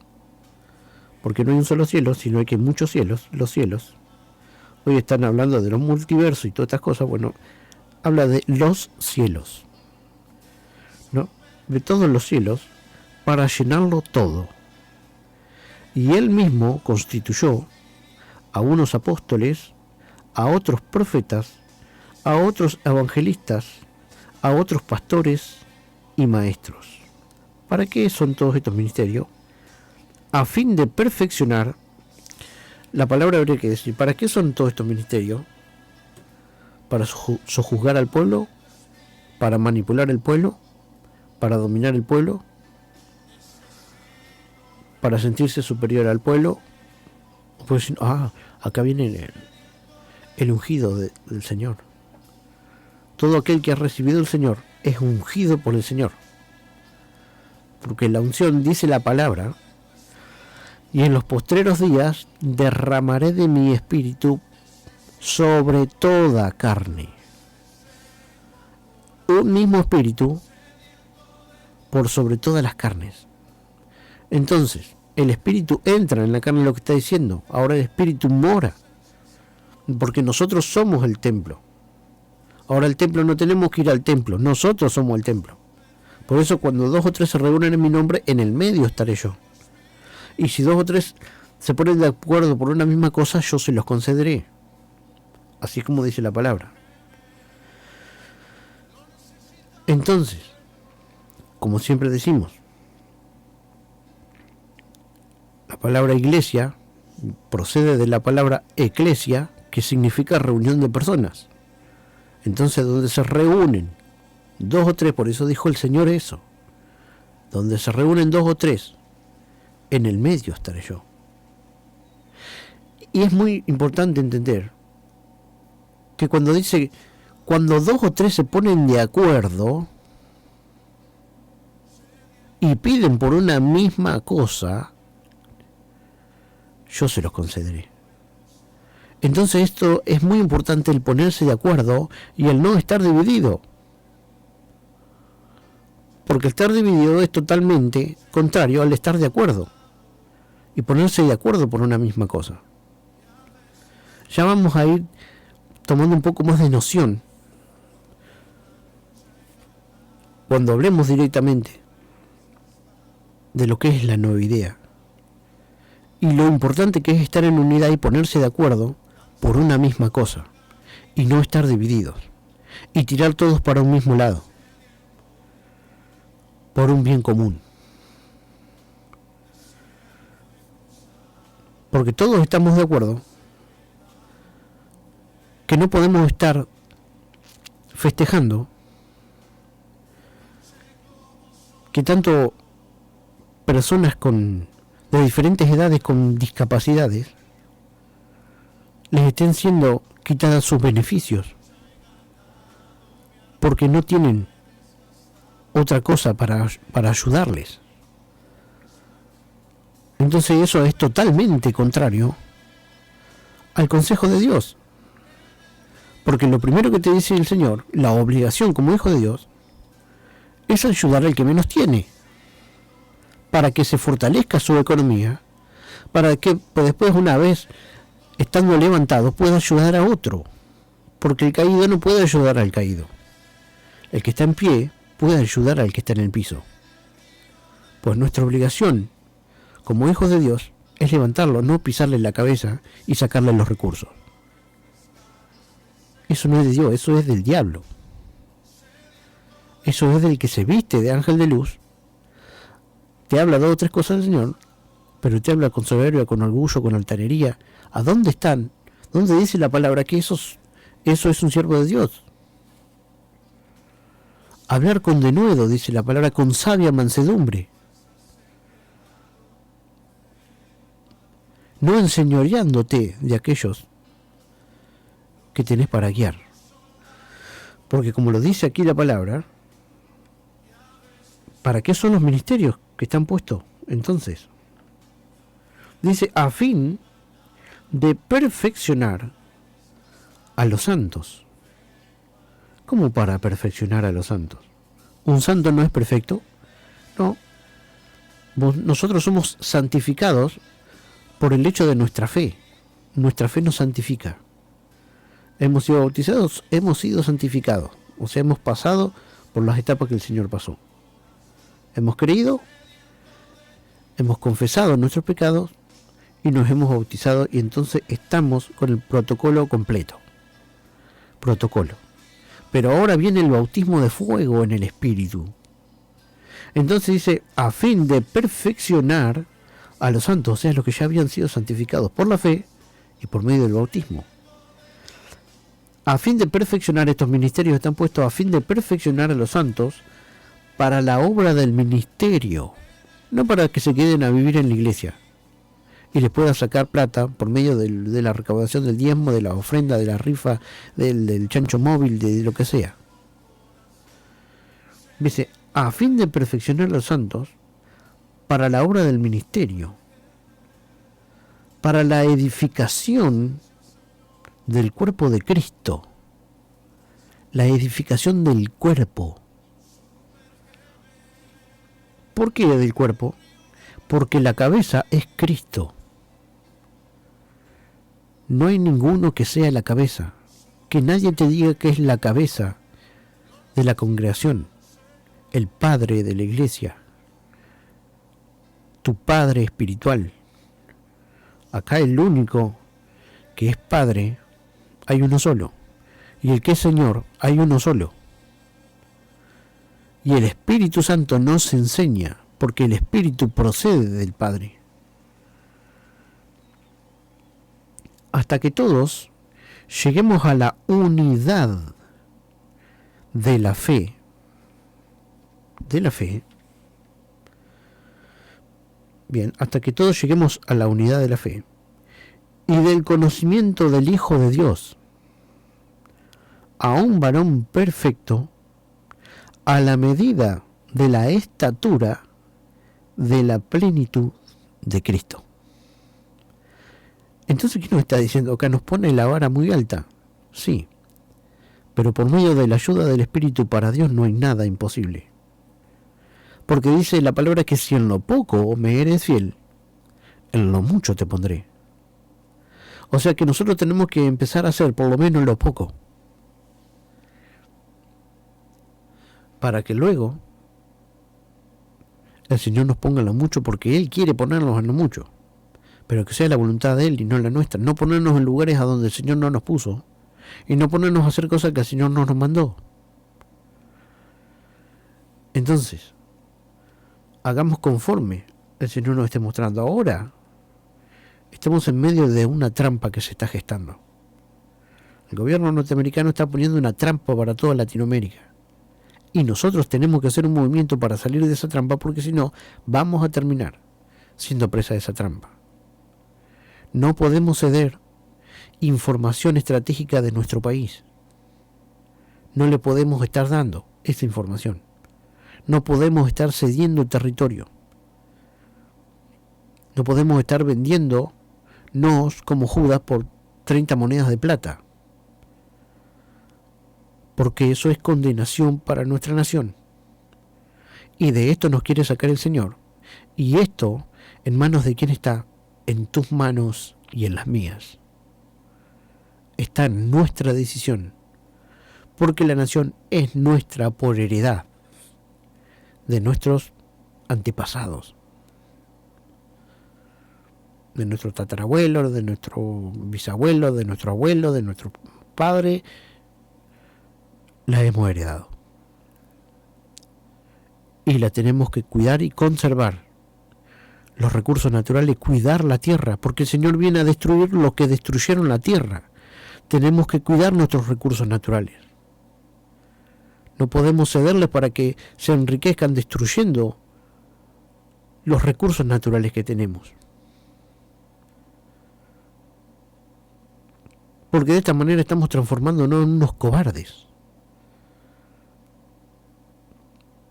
porque no hay un solo cielo, sino que hay muchos cielos, los cielos. Hoy están hablando de los multiversos y todas estas cosas, bueno, habla de los cielos, ¿no? De todos los cielos, para llenarlo todo. Y él mismo constituyó a unos apóstoles, a otros profetas, a otros evangelistas, a otros pastores y maestros. ¿Para qué son todos estos ministerios? A fin de perfeccionar, la palabra habría que decir, ¿para qué son todos estos ministerios? Para sojuzgar al pueblo, para manipular el pueblo, para dominar el pueblo, para sentirse superior al pueblo. Pues, acá viene el ungido del Señor. Todo aquel que ha recibido el Señor es ungido por el Señor. Porque la unción dice la palabra, y en los postreros días derramaré de mi espíritu sobre toda carne. Un mismo espíritu por sobre todas las carnes. Entonces, el espíritu entra en la carne, lo que está diciendo. Ahora el espíritu mora, porque nosotros somos el templo. Ahora el templo, no tenemos que ir al templo, nosotros somos el templo. Por eso cuando 2 o 3 se reúnen en mi nombre, en el medio estaré yo. Y si 2 o 3 se ponen de acuerdo por una misma cosa, yo se los concederé. Así como dice la palabra. Entonces, como siempre decimos, la palabra iglesia procede de la palabra eclesia, que significa reunión de personas. Entonces, donde se reúnen 2 o 3, por eso dijo el Señor eso, donde se reúnen 2 o 3, en el medio estaré yo. Y es muy importante entender que cuando dice, cuando 2 o 3 se ponen de acuerdo y piden por una misma cosa, yo se los concederé. Entonces esto es muy importante, el ponerse de acuerdo y el no estar dividido. Porque estar dividido es totalmente contrario al estar de acuerdo. Y ponerse de acuerdo por una misma cosa. Ya vamos a ir tomando un poco más de noción cuando hablemos directamente de lo que es la nueva idea. Y lo importante que es estar en unidad y ponerse de acuerdo por una misma cosa. Y no estar divididos. Y tirar todos para un mismo lado. Por un bien común. Porque todos estamos de acuerdo que no podemos estar festejando que tanto personas de diferentes edades con discapacidades les estén siendo quitadas sus beneficios porque no tienen otra cosa para ayudarles. Entonces eso es totalmente contrario al consejo de Dios. Porque lo primero que te dice el Señor, la obligación como hijo de Dios, es ayudar al que menos tiene, para que se fortalezca su economía, para que después, una vez estando levantado, pueda ayudar a otro. Porque el caído no puede ayudar al caído. El que está en pie puede ayudar al que está en el piso. Pues nuestra obligación como hijos de Dios es levantarlo, no pisarle la cabeza y sacarle los recursos. Eso no es de Dios, eso es del diablo. Eso es del que se viste de ángel de luz. Te habla 2 o 3 cosas del Señor, pero te habla con soberbia, con orgullo, con altanería. ¿A dónde están? ¿Dónde dice la palabra que eso es un siervo de Dios? Hablar con denuedo, dice la palabra, con sabia mansedumbre. No enseñoreándote de aquellos que tenés para guiar. Porque como lo dice aquí la palabra, ¿para qué son los ministerios que están puestos? Entonces, dice, a fin de perfeccionar a los santos. ¿Cómo para perfeccionar a los santos? ¿Un santo no es perfecto? No. Nosotros somos santificados por el hecho de nuestra fe. Nuestra fe nos santifica. Hemos sido bautizados, hemos sido santificados. O sea, hemos pasado por las etapas que el Señor pasó. Hemos creído, hemos confesado nuestros pecados y nos hemos bautizado, y entonces estamos con el protocolo completo. Protocolo. Pero ahora viene el bautismo de fuego en el Espíritu. Entonces dice, a fin de perfeccionar a los santos, o sea, los que ya habían sido santificados por la fe y por medio del bautismo. A fin de perfeccionar, estos ministerios están puestos a fin de perfeccionar a los santos para la obra del ministerio, no para que se queden a vivir en la iglesia y les pueda sacar plata por medio de la recaudación del diezmo, de la ofrenda, de la rifa, del chancho móvil, de lo que sea. Dice, a fin de perfeccionar a los santos para la obra del ministerio, para la edificación del cuerpo de Cristo, la edificación del cuerpo. ¿Por qué del cuerpo? Porque la cabeza es Cristo. No hay ninguno que sea la cabeza. Que nadie te diga que es la cabeza de la congregación, el padre de la iglesia, tu padre espiritual. Acá el único que es padre, hay uno solo. Y el que es Señor, hay uno solo. Y el Espíritu Santo nos enseña, porque el Espíritu procede del Padre. Hasta que todos lleguemos a la unidad de la fe. De la fe. Bien, hasta que todos lleguemos a la unidad de la fe y del conocimiento del Hijo de Dios, a un varón perfecto, a la medida de la estatura de la plenitud de Cristo. Entonces, ¿qué nos está diciendo acá? Nos pone la vara muy alta. Sí, pero por medio de la ayuda del Espíritu para Dios no hay nada imposible. Porque dice la palabra que si en lo poco me eres fiel, en lo mucho te pondré. O sea que nosotros tenemos que empezar a hacer por lo menos lo poco, para que luego el Señor nos ponga en lo mucho, porque Él quiere ponernos en lo mucho, pero que sea la voluntad de Él y no la nuestra. No ponernos en lugares a donde el Señor no nos puso, y no ponernos a hacer cosas que el Señor no nos mandó. Entonces, hagamos conforme el Señor nos esté mostrando. Ahora estamos en medio de una trampa que se está gestando. El gobierno norteamericano está poniendo una trampa para toda Latinoamérica. Y nosotros tenemos que hacer un movimiento para salir de esa trampa, porque si no, vamos a terminar siendo presa de esa trampa. No podemos ceder información estratégica de nuestro país. No le podemos estar dando esa información. No podemos estar cediendo territorio. No podemos estar vendiéndonos como Judas por 30 monedas de plata, porque eso es condenación para nuestra nación. Y de esto nos quiere sacar el Señor. Y esto, ¿en manos de quién está? En tus manos y en las mías. Está en nuestra decisión, porque la nación es nuestra por heredad de nuestros antepasados, de nuestro tatarabuelo, de nuestro bisabuelo, de nuestro abuelo, de nuestro padre. La hemos heredado y la tenemos que cuidar y conservar. Los recursos naturales, cuidar la tierra, porque el Señor viene a destruir lo que destruyeron la tierra. Tenemos que cuidar nuestros recursos naturales. No podemos cederles para que se enriquezcan destruyendo los recursos naturales que tenemos. Porque de esta manera estamos transformándonos en unos cobardes.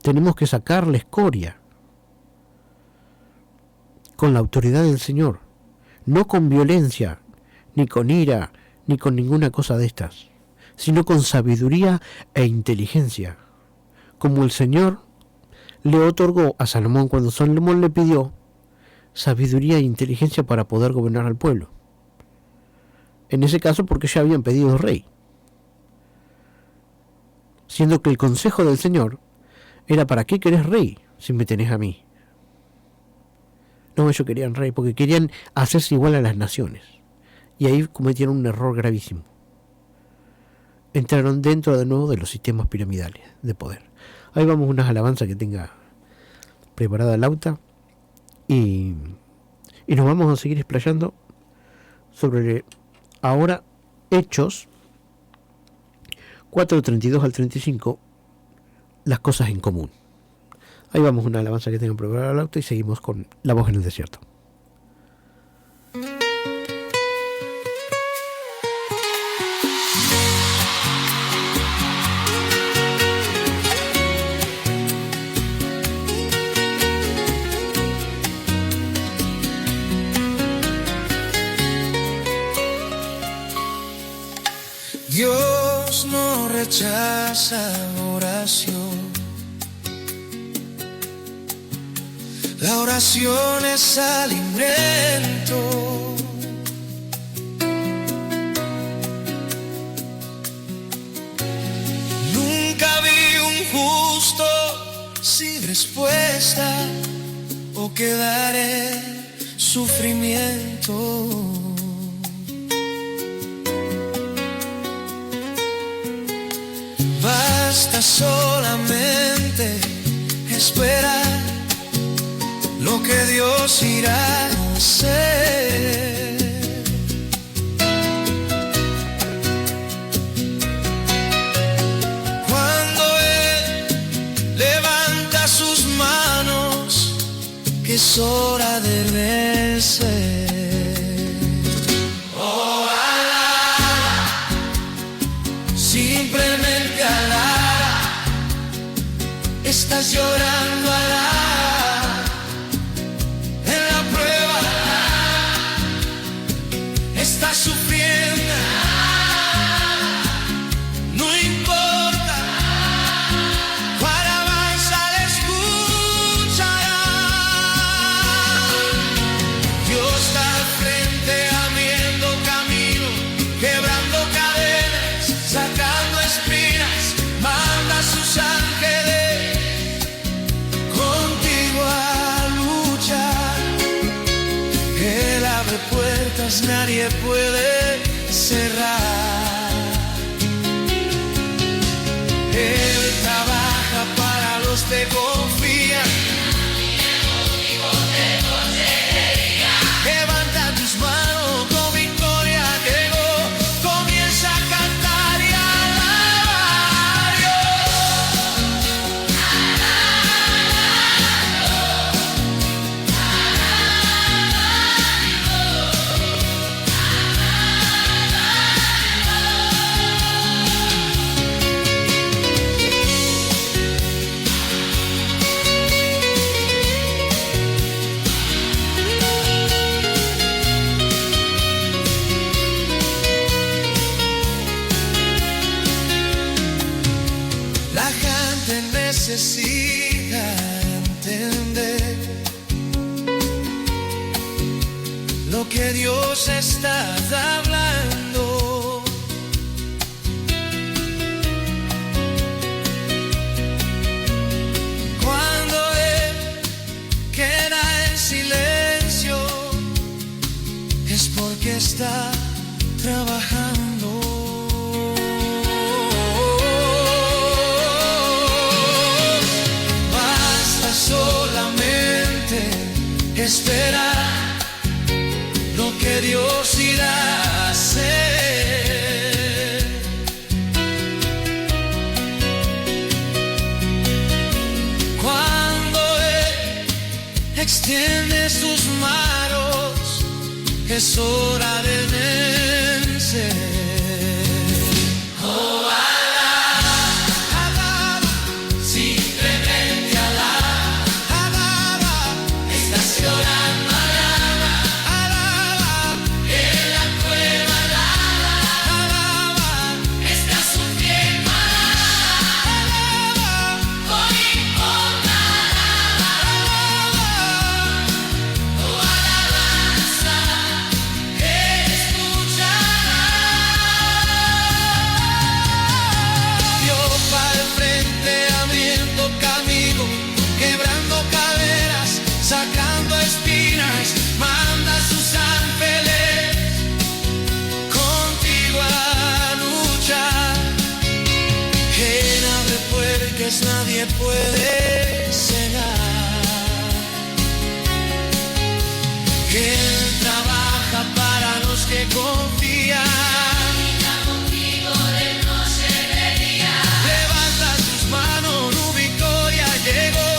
Tenemos que sacar la escoria con la autoridad del Señor, no con violencia, ni con ira, ni con ninguna cosa de estas, sino con sabiduría e inteligencia, como el Señor le otorgó a Salomón cuando Salomón le pidió sabiduría e inteligencia para poder gobernar al pueblo. En ese caso porque ya habían pedido rey, siendo que el consejo del Señor era: ¿para qué querés rey si me tenés a mí? No, ellos querían rey porque querían hacerse igual a las naciones. Y ahí cometieron un error gravísimo. Entraron dentro de nuevo de los sistemas piramidales de poder. Ahí vamos, unas alabanzas que tenga preparada Lauta. Y nos vamos a seguir explayando sobre ahora Hechos 4:32 al 35. Las cosas en común. Ahí vamos, una alabanza que tengo preparada el auto y seguimos con La Voz en el Desierto. Dios no rechaza oración. La oración es alimento. Nunca vi un justo sin respuesta o quedar en sufrimiento. Basta solamente esperar lo que Dios irá a hacer. Cuando Él levanta sus manos, que es hora de vencer. Oh, alaba, simplemente alaba. Estás llorando, alaba. puertas nadie puede cerrar. Él trabaja para los que confían. Levanta tus manos, con victoria llegó. Comienza a cantar y a alabar a Dios. La gente necesita entender lo que Dios está hablando. Cuando Él queda en silencio es porque está trabajando. Basta solamente esperar lo que Dios irá a hacer. Cuando Él extiende sus manos, es hora de vencer. Oh, alaba, simplemente alaba, estás llorando, alaba, en la prueba alaba, estás sufriendo, alaba, no importa, alaba, tu alabanza Él escuchará. Dio para el frente, abriendo camino, quebrando caderas, sacando espinas, manda a sus ángeles contigo a luchar. Quien abre puertas nadie puede cegar. Quien trabaja para los que confían. Levanta tus manos, tu victoria llegó.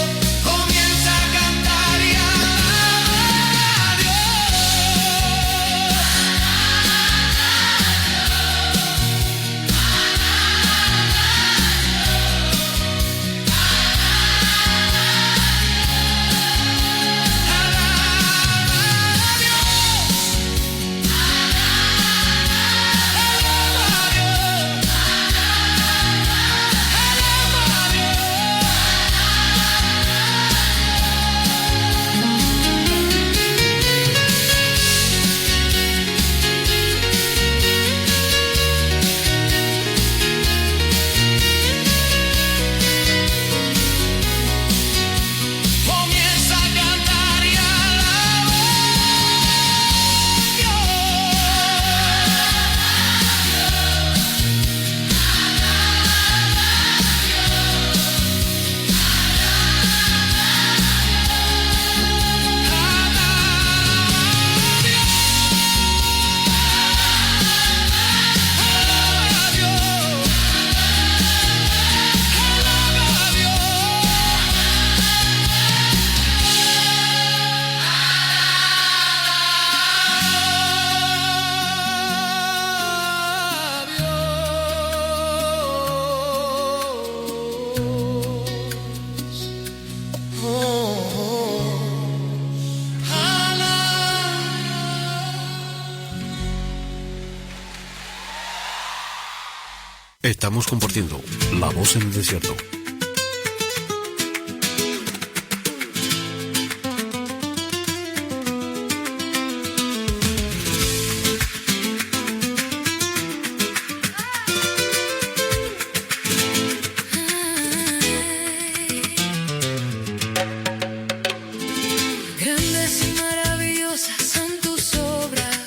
Comienza a cantar y a alabar a Dios. Comienza a cantar y a alabar a Dios. Estamos compartiendo La Voz en el Desierto. Grandes y maravillosas son tus obras,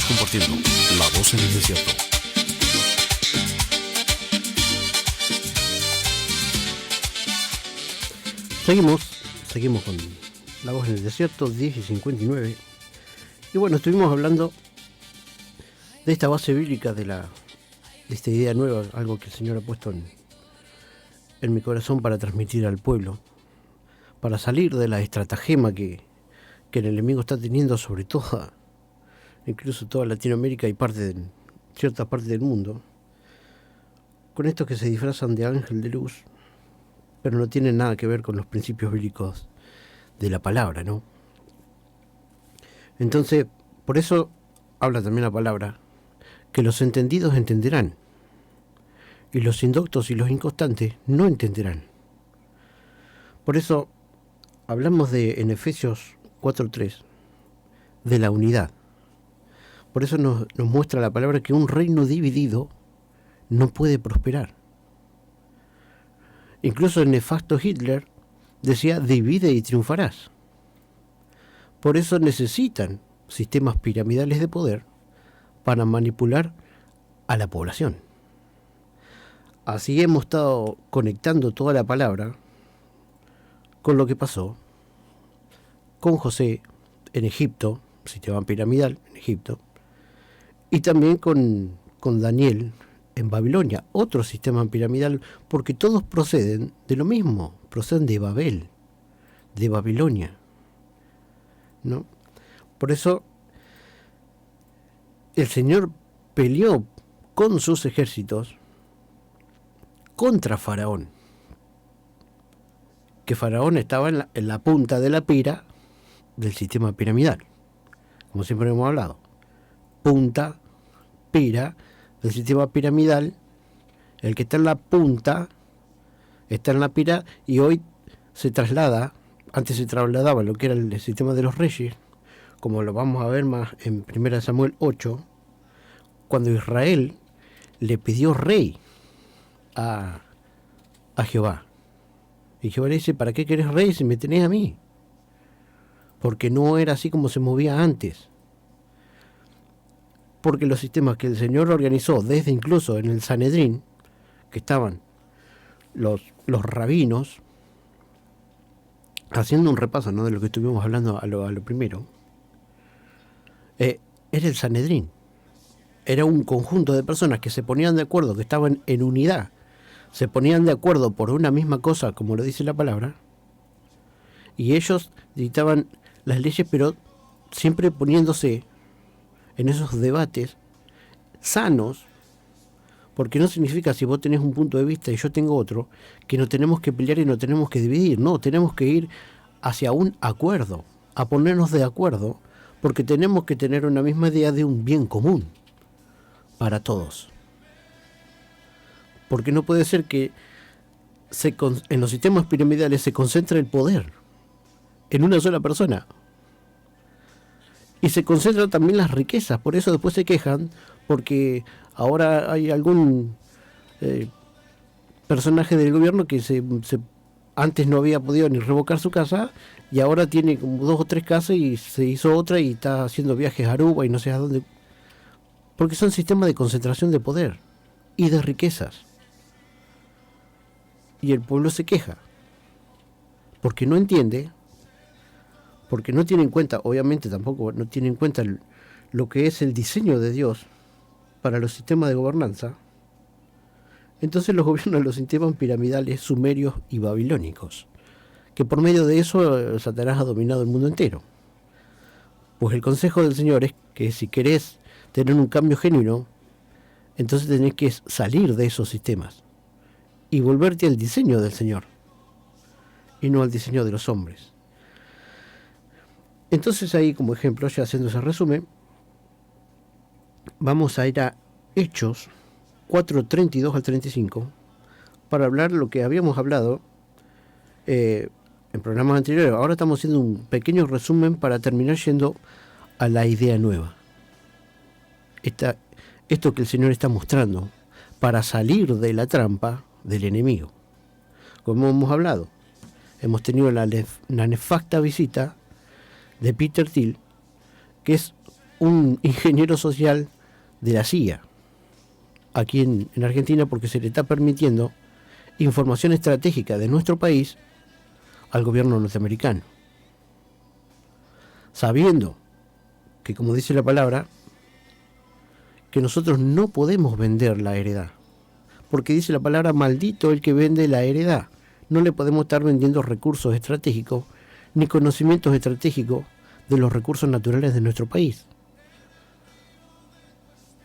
Seguimos compartiendo La Voz en el Desierto. Seguimos con La Voz en el Desierto, 10:59. Y bueno, estuvimos hablando de esta base bíblica, de esta idea nueva, algo que el Señor ha puesto en mi corazón para transmitir al pueblo, para salir de la estratagema que el enemigo está teniendo sobre todo, incluso toda Latinoamérica y cierta parte del mundo, con estos que se disfrazan de ángel de luz, pero no tienen nada que ver con los principios bíblicos de la palabra, ¿no? Entonces, por eso habla también la palabra, que los entendidos entenderán, y los indoctos y los inconstantes no entenderán. Por eso hablamos en Efesios 4:3, de la unidad. Por eso nos muestra la palabra que un reino dividido no puede prosperar. Incluso el nefasto Hitler decía: divide y triunfarás. Por eso necesitan sistemas piramidales de poder para manipular a la población. Así hemos estado conectando toda la palabra con lo que pasó con José en Egipto, sistema piramidal en Egipto, y también con Daniel en Babilonia, otro sistema piramidal, porque todos proceden de lo mismo, proceden de Babel, de Babilonia, ¿no? Por eso el Señor peleó con sus ejércitos contra Faraón, que Faraón estaba en la punta de la pira del sistema piramidal, como siempre hemos hablado, punta, pira del sistema piramidal. El que está en la punta está en la pira, y hoy se traslada, antes se trasladaba lo que era el sistema de los reyes, como lo vamos a ver más en 1 Samuel 8, cuando Israel le pidió rey a Jehová. Y Jehová le dice: ¿para qué querés rey si me tenés a mí? Porque no era así como se movía antes. Porque los sistemas que el Señor organizó, desde incluso en el Sanedrín, que estaban los rabinos, haciendo un repaso, ¿no?, de lo que estuvimos hablando a lo primero, era el Sanedrín. Era un conjunto de personas que se ponían de acuerdo, que estaban en unidad, se ponían de acuerdo por una misma cosa, como lo dice la palabra, y ellos dictaban las leyes, pero siempre poniéndose en esos debates sanos, porque no significa, si vos tenés un punto de vista y yo tengo otro, que no tenemos que pelear y no tenemos que dividir. No, tenemos que ir hacia un acuerdo, a ponernos de acuerdo, porque tenemos que tener una misma idea de un bien común para todos. Porque no puede ser que en los sistemas piramidales se concentre el poder en una sola persona. Y se concentran también las riquezas. Por eso después se quejan, porque ahora hay algún personaje del gobierno que antes no había podido ni revocar su casa, y ahora tiene como 2 o 3 casas y se hizo otra y está haciendo viajes a Aruba y no sé a dónde. Porque son sistemas de concentración de poder y de riquezas. Y el pueblo se queja, porque no entiende, porque no tiene en cuenta, obviamente tampoco no tiene en cuenta lo que es el diseño de Dios para los sistemas de gobernanza. Entonces los gobiernos los sistemas piramidales sumerios y babilónicos, que por medio de eso Satanás ha dominado el mundo entero. Pues el consejo del Señor es que si querés tener un cambio genuino, entonces tenés que salir de esos sistemas y volverte al diseño del Señor y no al diseño de los hombres. Entonces ahí, como ejemplo, ya haciendo ese resumen, vamos a ir a Hechos 4:32 al 35 para hablar lo que habíamos hablado en programas anteriores. Ahora estamos haciendo un pequeño resumen para terminar yendo a la idea nueva. Esto que el Señor está mostrando para salir de la trampa del enemigo. Como hemos hablado, hemos tenido la nefasta visita de Peter Thiel, que es un ingeniero social de la CIA aquí en Argentina, porque se le está permitiendo información estratégica de nuestro país al gobierno norteamericano, sabiendo que, como dice la palabra, que nosotros no podemos vender la heredad, porque dice la palabra: maldito el que vende la heredad. No le podemos estar vendiendo recursos estratégicos ni conocimientos estratégicos de los recursos naturales de nuestro país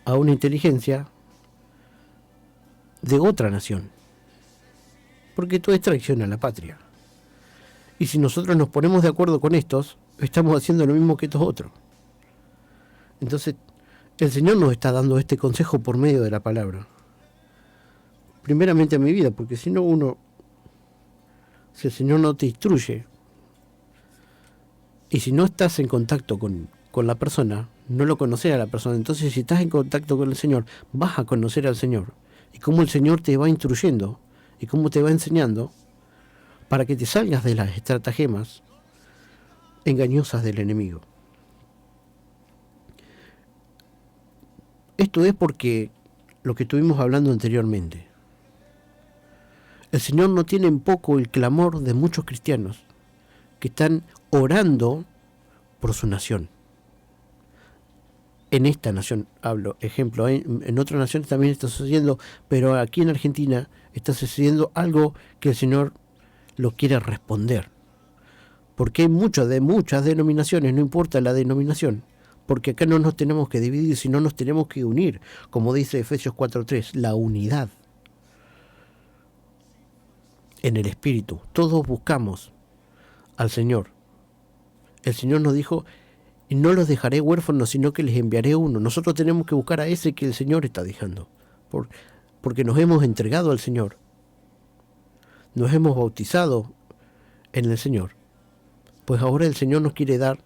a una inteligencia de otra nación, porque todo es traición a la patria. Y si nosotros nos ponemos de acuerdo con estos, estamos haciendo lo mismo que estos otros. Entonces, el Señor nos está dando este consejo por medio de la palabra. Primeramente a mi vida, porque si no si el Señor no te instruye, y si no estás en contacto con la persona, no lo conoces a la persona. Entonces, si estás en contacto con el Señor, vas a conocer al Señor. Y cómo el Señor te va instruyendo, y cómo te va enseñando, para que te salgas de las estratagemas engañosas del enemigo. Esto es porque lo que estuvimos hablando anteriormente. El Señor no tiene en poco el clamor de muchos cristianos que están orando por su nación. En esta nación hablo, ejemplo, en otras naciones también está sucediendo, pero aquí en Argentina está sucediendo algo que el Señor lo quiere responder. Porque hay muchas denominaciones, no importa la denominación, porque acá no nos tenemos que dividir, sino nos tenemos que unir, como dice Efesios 4:3, la unidad en el Espíritu. Todos buscamos al Señor. El Señor nos dijo: y no los dejaré huérfanos, sino que les enviaré uno. Nosotros tenemos que buscar a ese que el Señor está dejando, porque nos hemos entregado al Señor, nos hemos bautizado en el Señor. Pues ahora el Señor nos quiere dar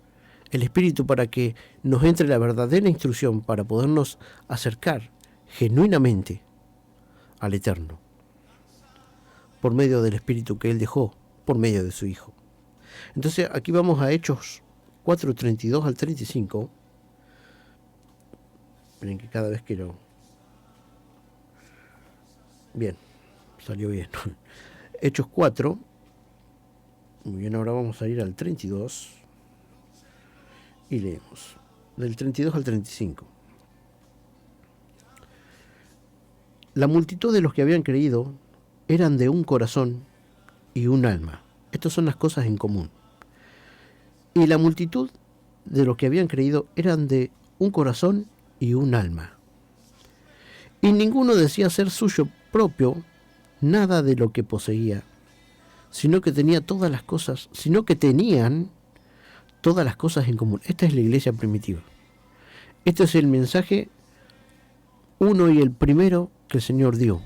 el Espíritu para que nos entre la verdadera instrucción, para podernos acercar genuinamente al Eterno, por medio del Espíritu que Él dejó, por medio de su Hijo. Entonces aquí vamos a Hechos 4:32 al 35. Miren que cada vez que lo... Bien, salió bien. Hechos 4. Muy bien, ahora vamos a ir al 32. Y leemos. Del 32 al 35. La multitud de los que habían creído eran de un corazón y un alma. Estas son las cosas en común. Y la multitud de los que habían creído eran de un corazón y un alma. Y ninguno decía ser suyo propio nada de lo que poseía, sino que tenían todas las cosas en común. Esta es la iglesia primitiva. Este es el mensaje uno y el primero que el Señor dio.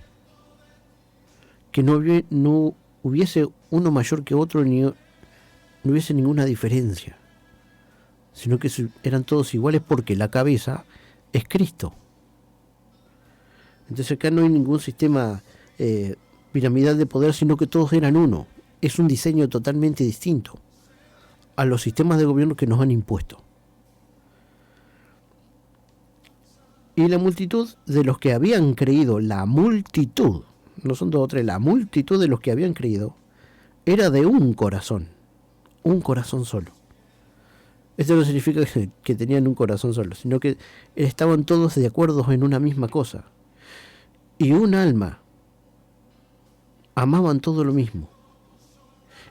Que no hubiese uno mayor que otro, ni no hubiese ninguna diferencia, sino que eran todos iguales, porque la cabeza es Cristo. Entonces acá no hay ningún sistema piramidal de poder, sino que todos eran uno. Es un diseño totalmente distinto a los sistemas de gobierno que nos han impuesto. Y la multitud de los que habían creído, la multitud, no son dos o tres, la multitud de los que habían creído, era de un corazón solo. Esto no significa que tenían un corazón solo, sino que estaban todos de acuerdo en una misma cosa. Y un alma. Amaban todo lo mismo.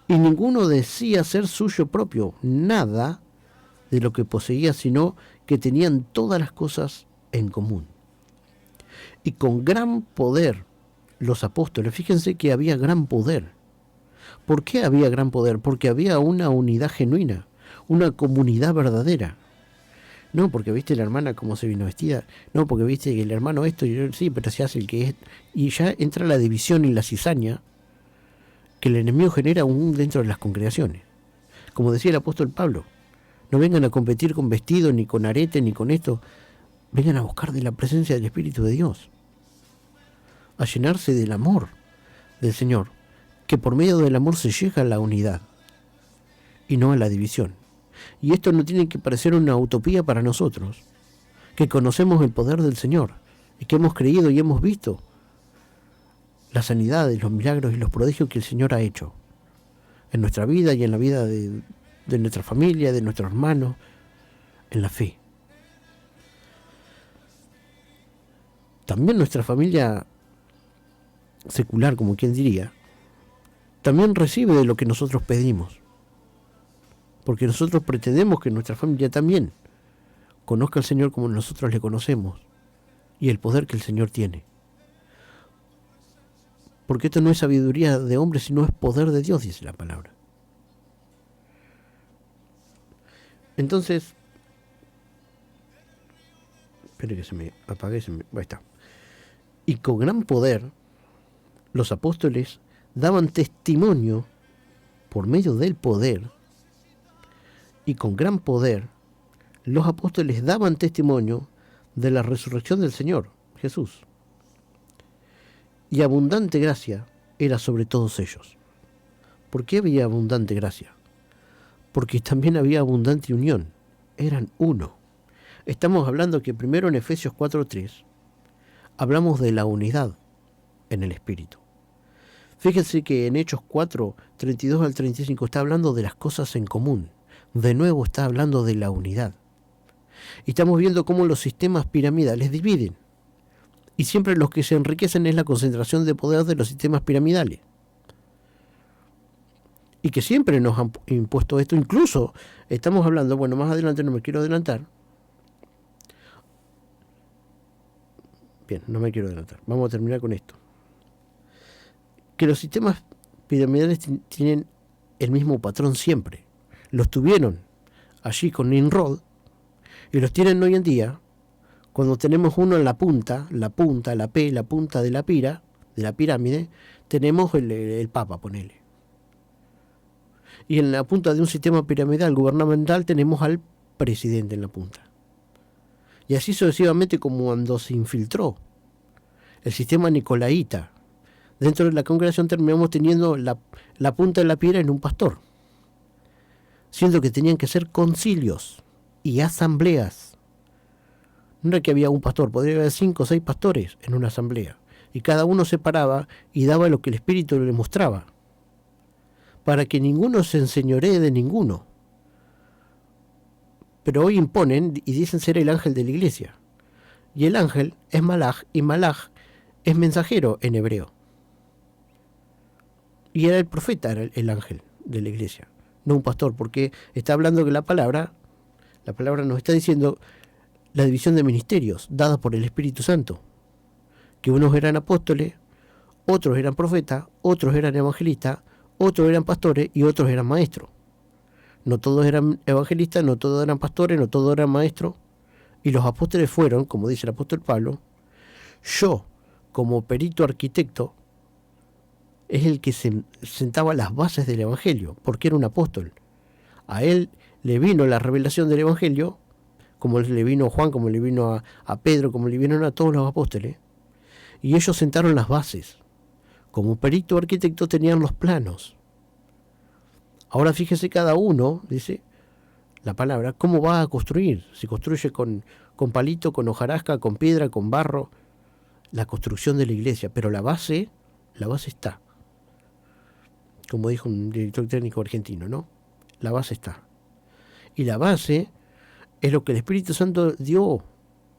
Y ninguno decía ser suyo propio nada de lo que poseía, sino que tenían todas las cosas en común. Y con gran poder los apóstoles, fíjense que había gran poder. ¿Por qué había gran poder? Porque había una unidad genuina, una comunidad verdadera. No porque viste la hermana cómo se vino vestida, no porque viste que el hermano esto, sí, pero se hace el que es. Y ya entra la división y la cizaña que el enemigo genera aún dentro de las congregaciones. Como decía el apóstol Pablo, no vengan a competir con vestido, ni con arete, ni con esto. Vengan a buscar de la presencia del Espíritu de Dios, a llenarse del amor del Señor, que por medio del amor se llega a la unidad y no a la división. Y esto no tiene que parecer una utopía para nosotros, que conocemos el poder del Señor y que hemos creído y hemos visto las sanidades, los milagros y los prodigios que el Señor ha hecho en nuestra vida y en la vida de nuestra familia, de nuestros hermanos, en la fe. También nuestra familia secular, como quien diría, también recibe de lo que nosotros pedimos, porque nosotros pretendemos que nuestra familia también conozca al Señor como nosotros le conocemos y el poder que el Señor tiene. Porque esto no es sabiduría de hombre, sino es poder de Dios, dice la palabra. Entonces, espere que se me apague, ahí está. Y con gran poder, los apóstoles daban testimonio por medio del poder, y con gran poder, los apóstoles daban testimonio de la resurrección del Señor, Jesús. Y abundante gracia era sobre todos ellos. ¿Por qué había abundante gracia? Porque también había abundante unión. Eran uno. Estamos hablando que primero en Efesios 4:3 hablamos de la unidad en el Espíritu. Fíjense que en Hechos 4:32 al 35 está hablando de las cosas en común. De nuevo está hablando de la unidad. Y estamos viendo cómo los sistemas piramidales dividen. Y siempre los que se enriquecen es la concentración de poder de los sistemas piramidales. Y que siempre nos han impuesto esto. Incluso estamos hablando, bueno, más adelante no me quiero adelantar. Bien, no me quiero adelantar. Vamos a terminar con esto. Que los sistemas piramidales tienen el mismo patrón siempre. Los tuvieron allí con Nimrod y los tienen hoy en día cuando tenemos uno en la punta de la pirámide, tenemos el Papa, ponele. Y en la punta de un sistema piramidal gubernamental tenemos al presidente en la punta. Y así sucesivamente, como cuando se infiltró el sistema nicolaíta dentro de la congregación, terminamos teniendo la punta de la piedra en un pastor, siendo que tenían que ser concilios y asambleas. No era que había un pastor, podría haber 5 o 6 pastores en una asamblea, y cada uno se paraba y daba lo que el Espíritu le mostraba, para que ninguno se enseñoree de ninguno. Pero hoy imponen y dicen ser el ángel de la iglesia, y el ángel es Malaj, y Malaj es mensajero en hebreo, y era el profeta, era el ángel de la iglesia, no un pastor, porque está hablando que la palabra nos está diciendo la división de ministerios dada por el Espíritu Santo, que unos eran apóstoles, otros eran profetas, otros eran evangelistas, otros eran pastores y otros eran maestros. No todos eran evangelistas, no todos eran pastores, no todos eran maestros, y los apóstoles fueron, como dice el apóstol Pablo, yo, como perito arquitecto, es el que sentaba las bases del evangelio, porque era un apóstol. A él le vino la revelación del evangelio, como le vino a Juan, como le vino a Pedro, como le vinieron a todos los apóstoles, y ellos sentaron las bases. Como perito arquitecto tenían los planos. Ahora fíjese cada uno, dice la palabra, cómo va a construir. Si construye con palito, con hojarasca, con piedra, con barro, la construcción de la iglesia, pero la base está. Como dijo un director técnico argentino, ¿no? La base está. Y la base es lo que el Espíritu Santo dio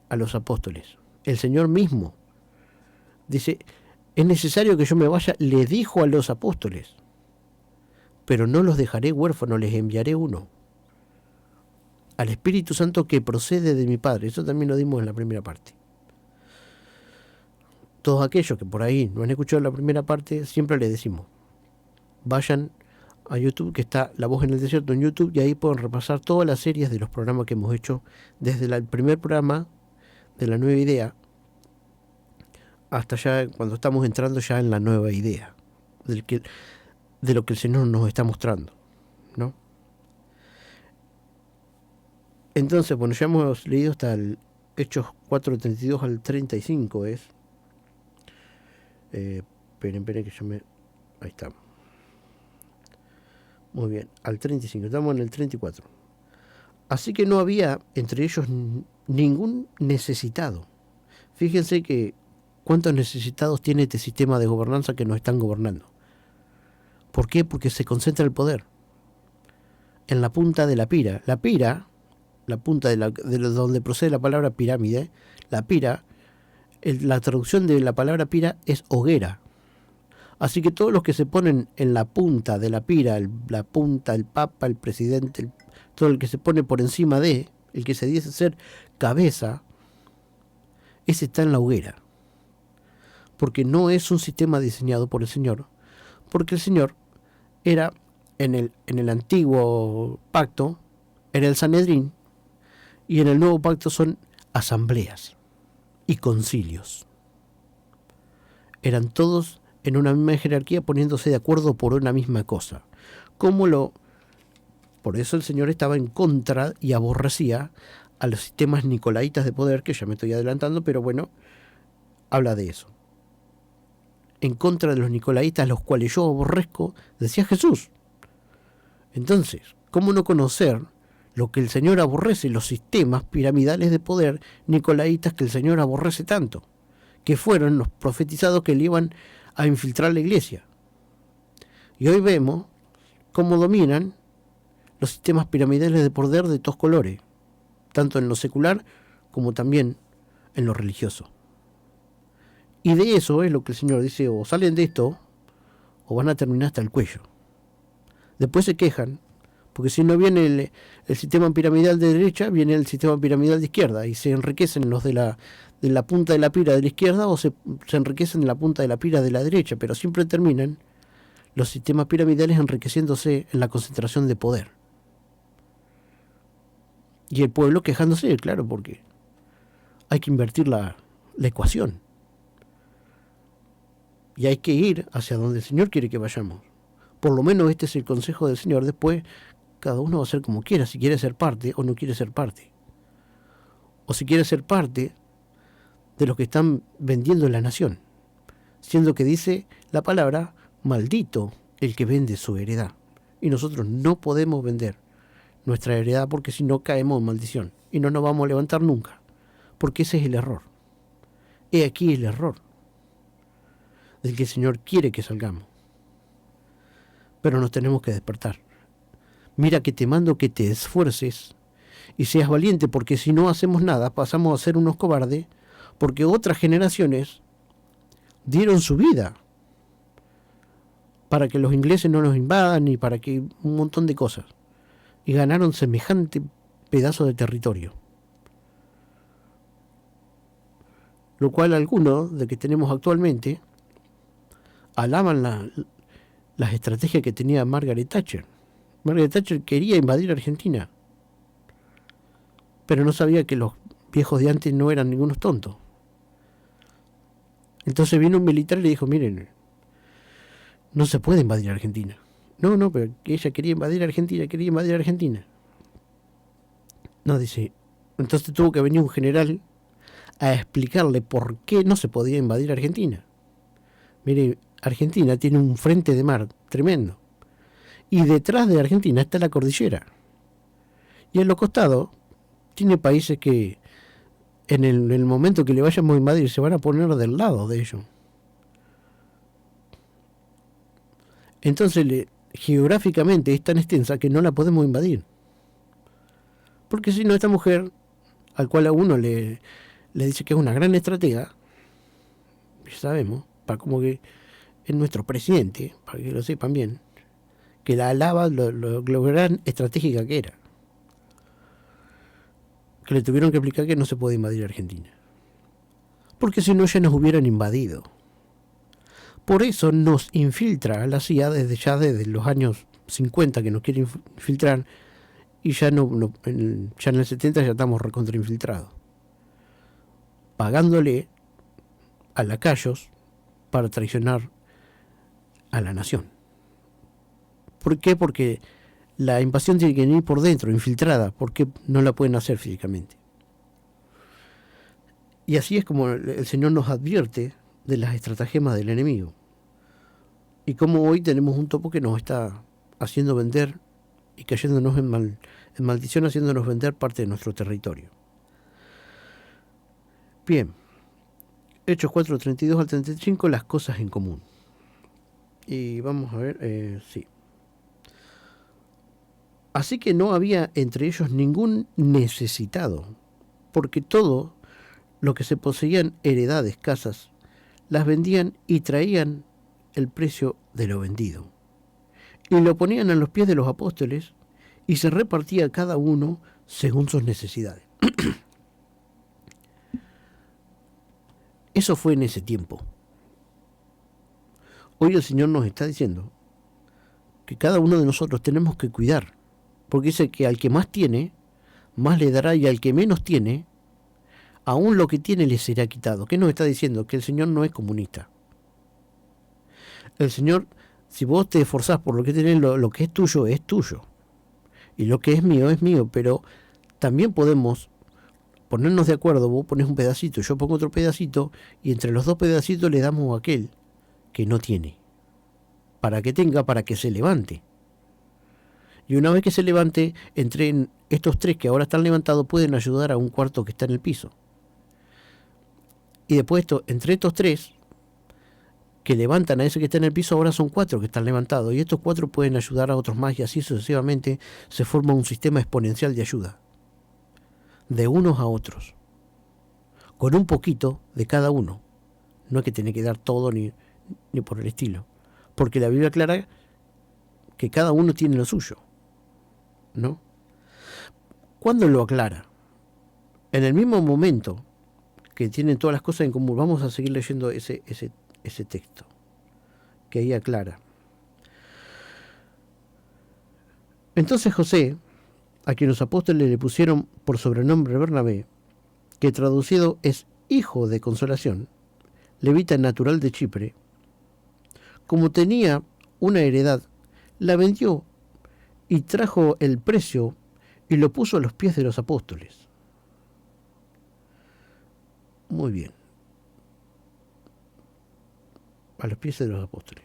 a los apóstoles. El Señor mismo dice, es necesario que yo me vaya, le dijo a los apóstoles, pero no los dejaré huérfanos, les enviaré uno. Al Espíritu Santo que procede de mi Padre. Eso también lo dimos en la primera parte. Todos aquellos que por ahí no han escuchado la primera parte, siempre les decimos, vayan a YouTube, que está La Voz en el Desierto en YouTube, y ahí pueden repasar todas las series de los programas que hemos hecho, desde el primer programa de la nueva idea, hasta ya cuando estamos entrando ya en la nueva idea, de lo que el Señor nos está mostrando, ¿no? Entonces, bueno, ya hemos leído hasta el Hechos 4:32 al 35, es... esperen que yo me... Ahí estamos. Muy bien, al 35, estamos en el 34. Así que no había entre ellos ningún necesitado. Fíjense que cuántos necesitados tiene este sistema de gobernanza que nos están gobernando. ¿Por qué? Porque se concentra el poder en la punta de la pira. La pira, la punta de donde procede la palabra pirámide, la pira, la traducción de la palabra pira es hoguera. Así que todos los que se ponen en la punta de la pira, la punta, el papa, el presidente, todo el que se pone por encima de, el que se dice ser cabeza, ese está en la hoguera. Porque no es un sistema diseñado por el Señor. Porque el Señor era, en el antiguo pacto, era el Sanedrín, y en el nuevo pacto son asambleas y concilios. Eran todos en una misma jerarquía poniéndose de acuerdo por una misma cosa. Por eso el Señor estaba en contra y aborrecía a los sistemas nicolaitas de poder, que ya me estoy adelantando, pero bueno, habla de eso. En contra de los nicolaitas, los cuales yo aborrezco, decía Jesús. Entonces, ¿cómo no conocer lo que el Señor aborrece, los sistemas piramidales de poder nicolaitas que el Señor aborrece tanto? Que fueron los profetizados que le iban a infiltrar la iglesia. Y hoy vemos cómo dominan los sistemas piramidales de poder de todos colores, tanto en lo secular como también en lo religioso. Y de eso es lo que el Señor dice: o salen de esto o van a terminar hasta el cuello. Después se quejan, porque si no viene el sistema piramidal de derecha, viene el sistema piramidal de izquierda, y se enriquecen los de la punta de la pira de la izquierda, o se enriquecen en la punta de la pira de la derecha, pero siempre terminan los sistemas piramidales enriqueciéndose en la concentración de poder. Y el pueblo quejándose, claro, porque hay que invertir la ecuación. Y hay que ir hacia donde el Señor quiere que vayamos. Por lo menos este es el consejo del Señor. Después, cada uno va a hacer como quiera, si quiere ser parte o no quiere ser parte. O si quiere ser parte de los que están vendiendo la nación. Siendo que dice la palabra: maldito el que vende su heredad. Y nosotros no podemos vender nuestra heredad, porque si no caemos en maldición. Y no nos vamos a levantar nunca. Porque ese es el error. He aquí el error del que el Señor quiere que salgamos. Pero nos tenemos que despertar. Mira que te mando que te esfuerces y seas valiente, porque si no hacemos nada pasamos a ser unos cobardes, porque otras generaciones dieron su vida para que los ingleses no nos invadan y para que un montón de cosas, y ganaron semejante pedazo de territorio. Lo cual algunos de que tenemos actualmente alaban las estrategias que tenía Margaret Thatcher. Margaret Thatcher quería invadir Argentina, pero no sabía que los viejos de antes no eran ningunos tontos. Entonces vino un militar y le dijo: miren, no se puede invadir Argentina. No, pero ella quería invadir Argentina. No, dice. Entonces tuvo que venir un general a explicarle por qué no se podía invadir Argentina. Mire, Argentina tiene un frente de mar tremendo. Y detrás de Argentina está la cordillera. Y en los costados tiene países que en el momento que le vayamos a invadir se van a poner del lado de ellos. Entonces geográficamente es tan extensa que no la podemos invadir. Porque si no, esta mujer, al cual a uno le dice que es una gran estratega, ya sabemos, para como que es nuestro presidente, para que lo sepan bien, que la alaba lo gran estratégica que era. Que le tuvieron que explicar que no se puede invadir Argentina. Porque si no ya nos hubieran invadido. Por eso nos infiltra la CIA desde los años 50 que nos quiere infiltrar, y ya ya en el 70 ya estamos recontrainfiltrados. Pagándole a lacayos para traicionar a la nación. ¿Por qué? Porque la invasión tiene que venir por dentro, infiltrada, porque no la pueden hacer físicamente. Y así es como el Señor nos advierte de las estratagemas del enemigo. Y como hoy tenemos un topo que nos está haciendo vender y cayéndonos en maldición, haciéndonos vender parte de nuestro territorio. Bien, Hechos 4, 32 al 35, las cosas en común. Y vamos a ver, sí. Así que no había entre ellos ningún necesitado, porque todo lo que se poseían, heredades, casas, las vendían y traían el precio de lo vendido, y lo ponían a los pies de los apóstoles, y se repartía cada uno según sus necesidades. Eso fue en ese tiempo. Hoy el Señor nos está diciendo que cada uno de nosotros tenemos que cuidar, porque dice que al que más tiene, más le dará, y al que menos tiene, aún lo que tiene le será quitado. ¿Qué nos está diciendo? Que el Señor no es comunista. El Señor, si vos te esforzás por lo que tenés, lo que es tuyo, y lo que es mío, pero también podemos ponernos de acuerdo. Vos pones un pedacito, yo pongo otro pedacito, y entre los dos pedacitos le damos a aquel que no tiene, para que tenga, para que se levante. Y una vez que se levante, entre estos tres que ahora están levantados, pueden ayudar a un cuarto que está en el piso. Y después entre estos tres que levantan a ese que está en el piso, ahora son 4 que están levantados, y estos 4 pueden ayudar a otros más, y así sucesivamente se forma un sistema exponencial de ayuda, de unos a otros, con un poquito de cada uno. No es que tiene que dar todo ni por el estilo, porque la Biblia aclara que cada uno tiene lo suyo, ¿no? ¿Cuándo lo aclara? En el mismo momento que tienen todas las cosas en común. Vamos a seguir leyendo ese texto que ahí aclara. Entonces José, a quien los apóstoles le pusieron por sobrenombre Bernabé, que traducido es hijo de consolación, levita natural de Chipre, como tenía una heredad, la vendió y trajo el precio y lo puso a los pies de los apóstoles. Muy bien. A los pies de los apóstoles.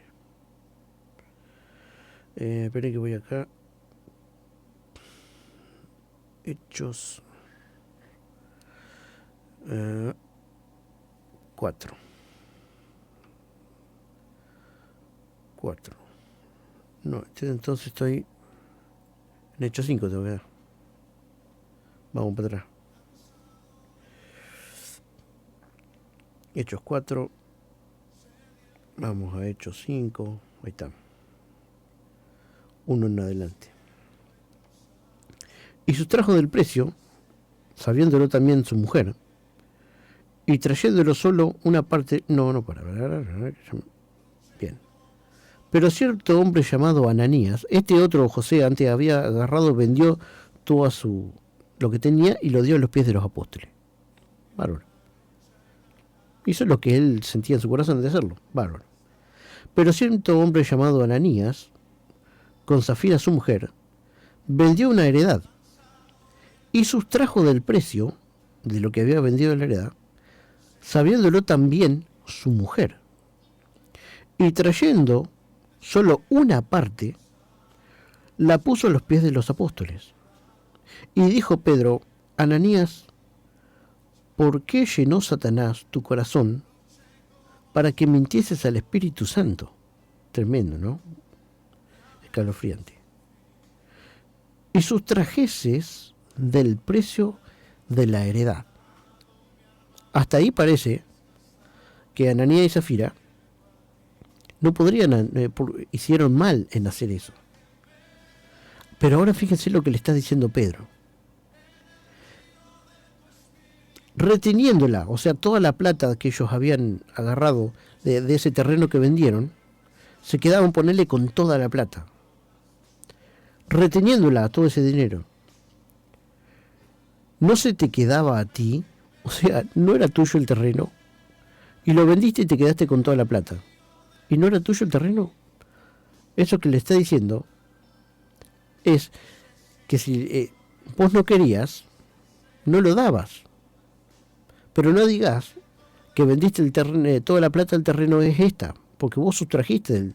Esperen que voy acá. Hechos 4. No, entonces estoy en Hechos 5, tengo que dar. Vamos para atrás. Hechos 4. Vamos a Hechos 5. Ahí está. Uno en adelante. Y sustrajo del precio, sabiéndolo también su mujer, y trayéndolo solo una parte. Bien. Pero cierto hombre llamado Ananías, este otro José antes había agarrado, vendió todo lo que tenía y lo dio a los pies de los apóstoles. Bárbaro. Hizo lo que él sentía en su corazón de hacerlo. Bárbaro. Pero cierto hombre llamado Ananías, con Zafira su mujer, vendió una heredad y sustrajo del precio de lo que había vendido la heredad, sabiéndolo también su mujer. Y trayendo solo una parte, la puso a los pies de los apóstoles. Y dijo Pedro: Ananías, ¿por qué llenó Satanás tu corazón para que mintieses al Espíritu Santo? Tremendo, ¿no? Escalofriante. Y sustrajeses del precio de la heredad. Hasta ahí parece que Ananías y Zafira no podrían, hicieron mal en hacer eso. Pero ahora fíjense lo que le está diciendo Pedro. Reteniéndola, o sea, toda la plata que ellos habían agarrado de ese terreno que vendieron, se quedaban, ponerle, con toda la plata. Reteniéndola, todo ese dinero. ¿No se te quedaba a ti? O sea, ¿no era tuyo el terreno? Y lo vendiste y te quedaste con toda la plata. ¿Y no era tuyo el terreno? Eso que le está diciendo es que si vos no querías, no lo dabas. Pero no digas que vendiste el terreno, toda la plata del terreno es esta, porque vos sustrajiste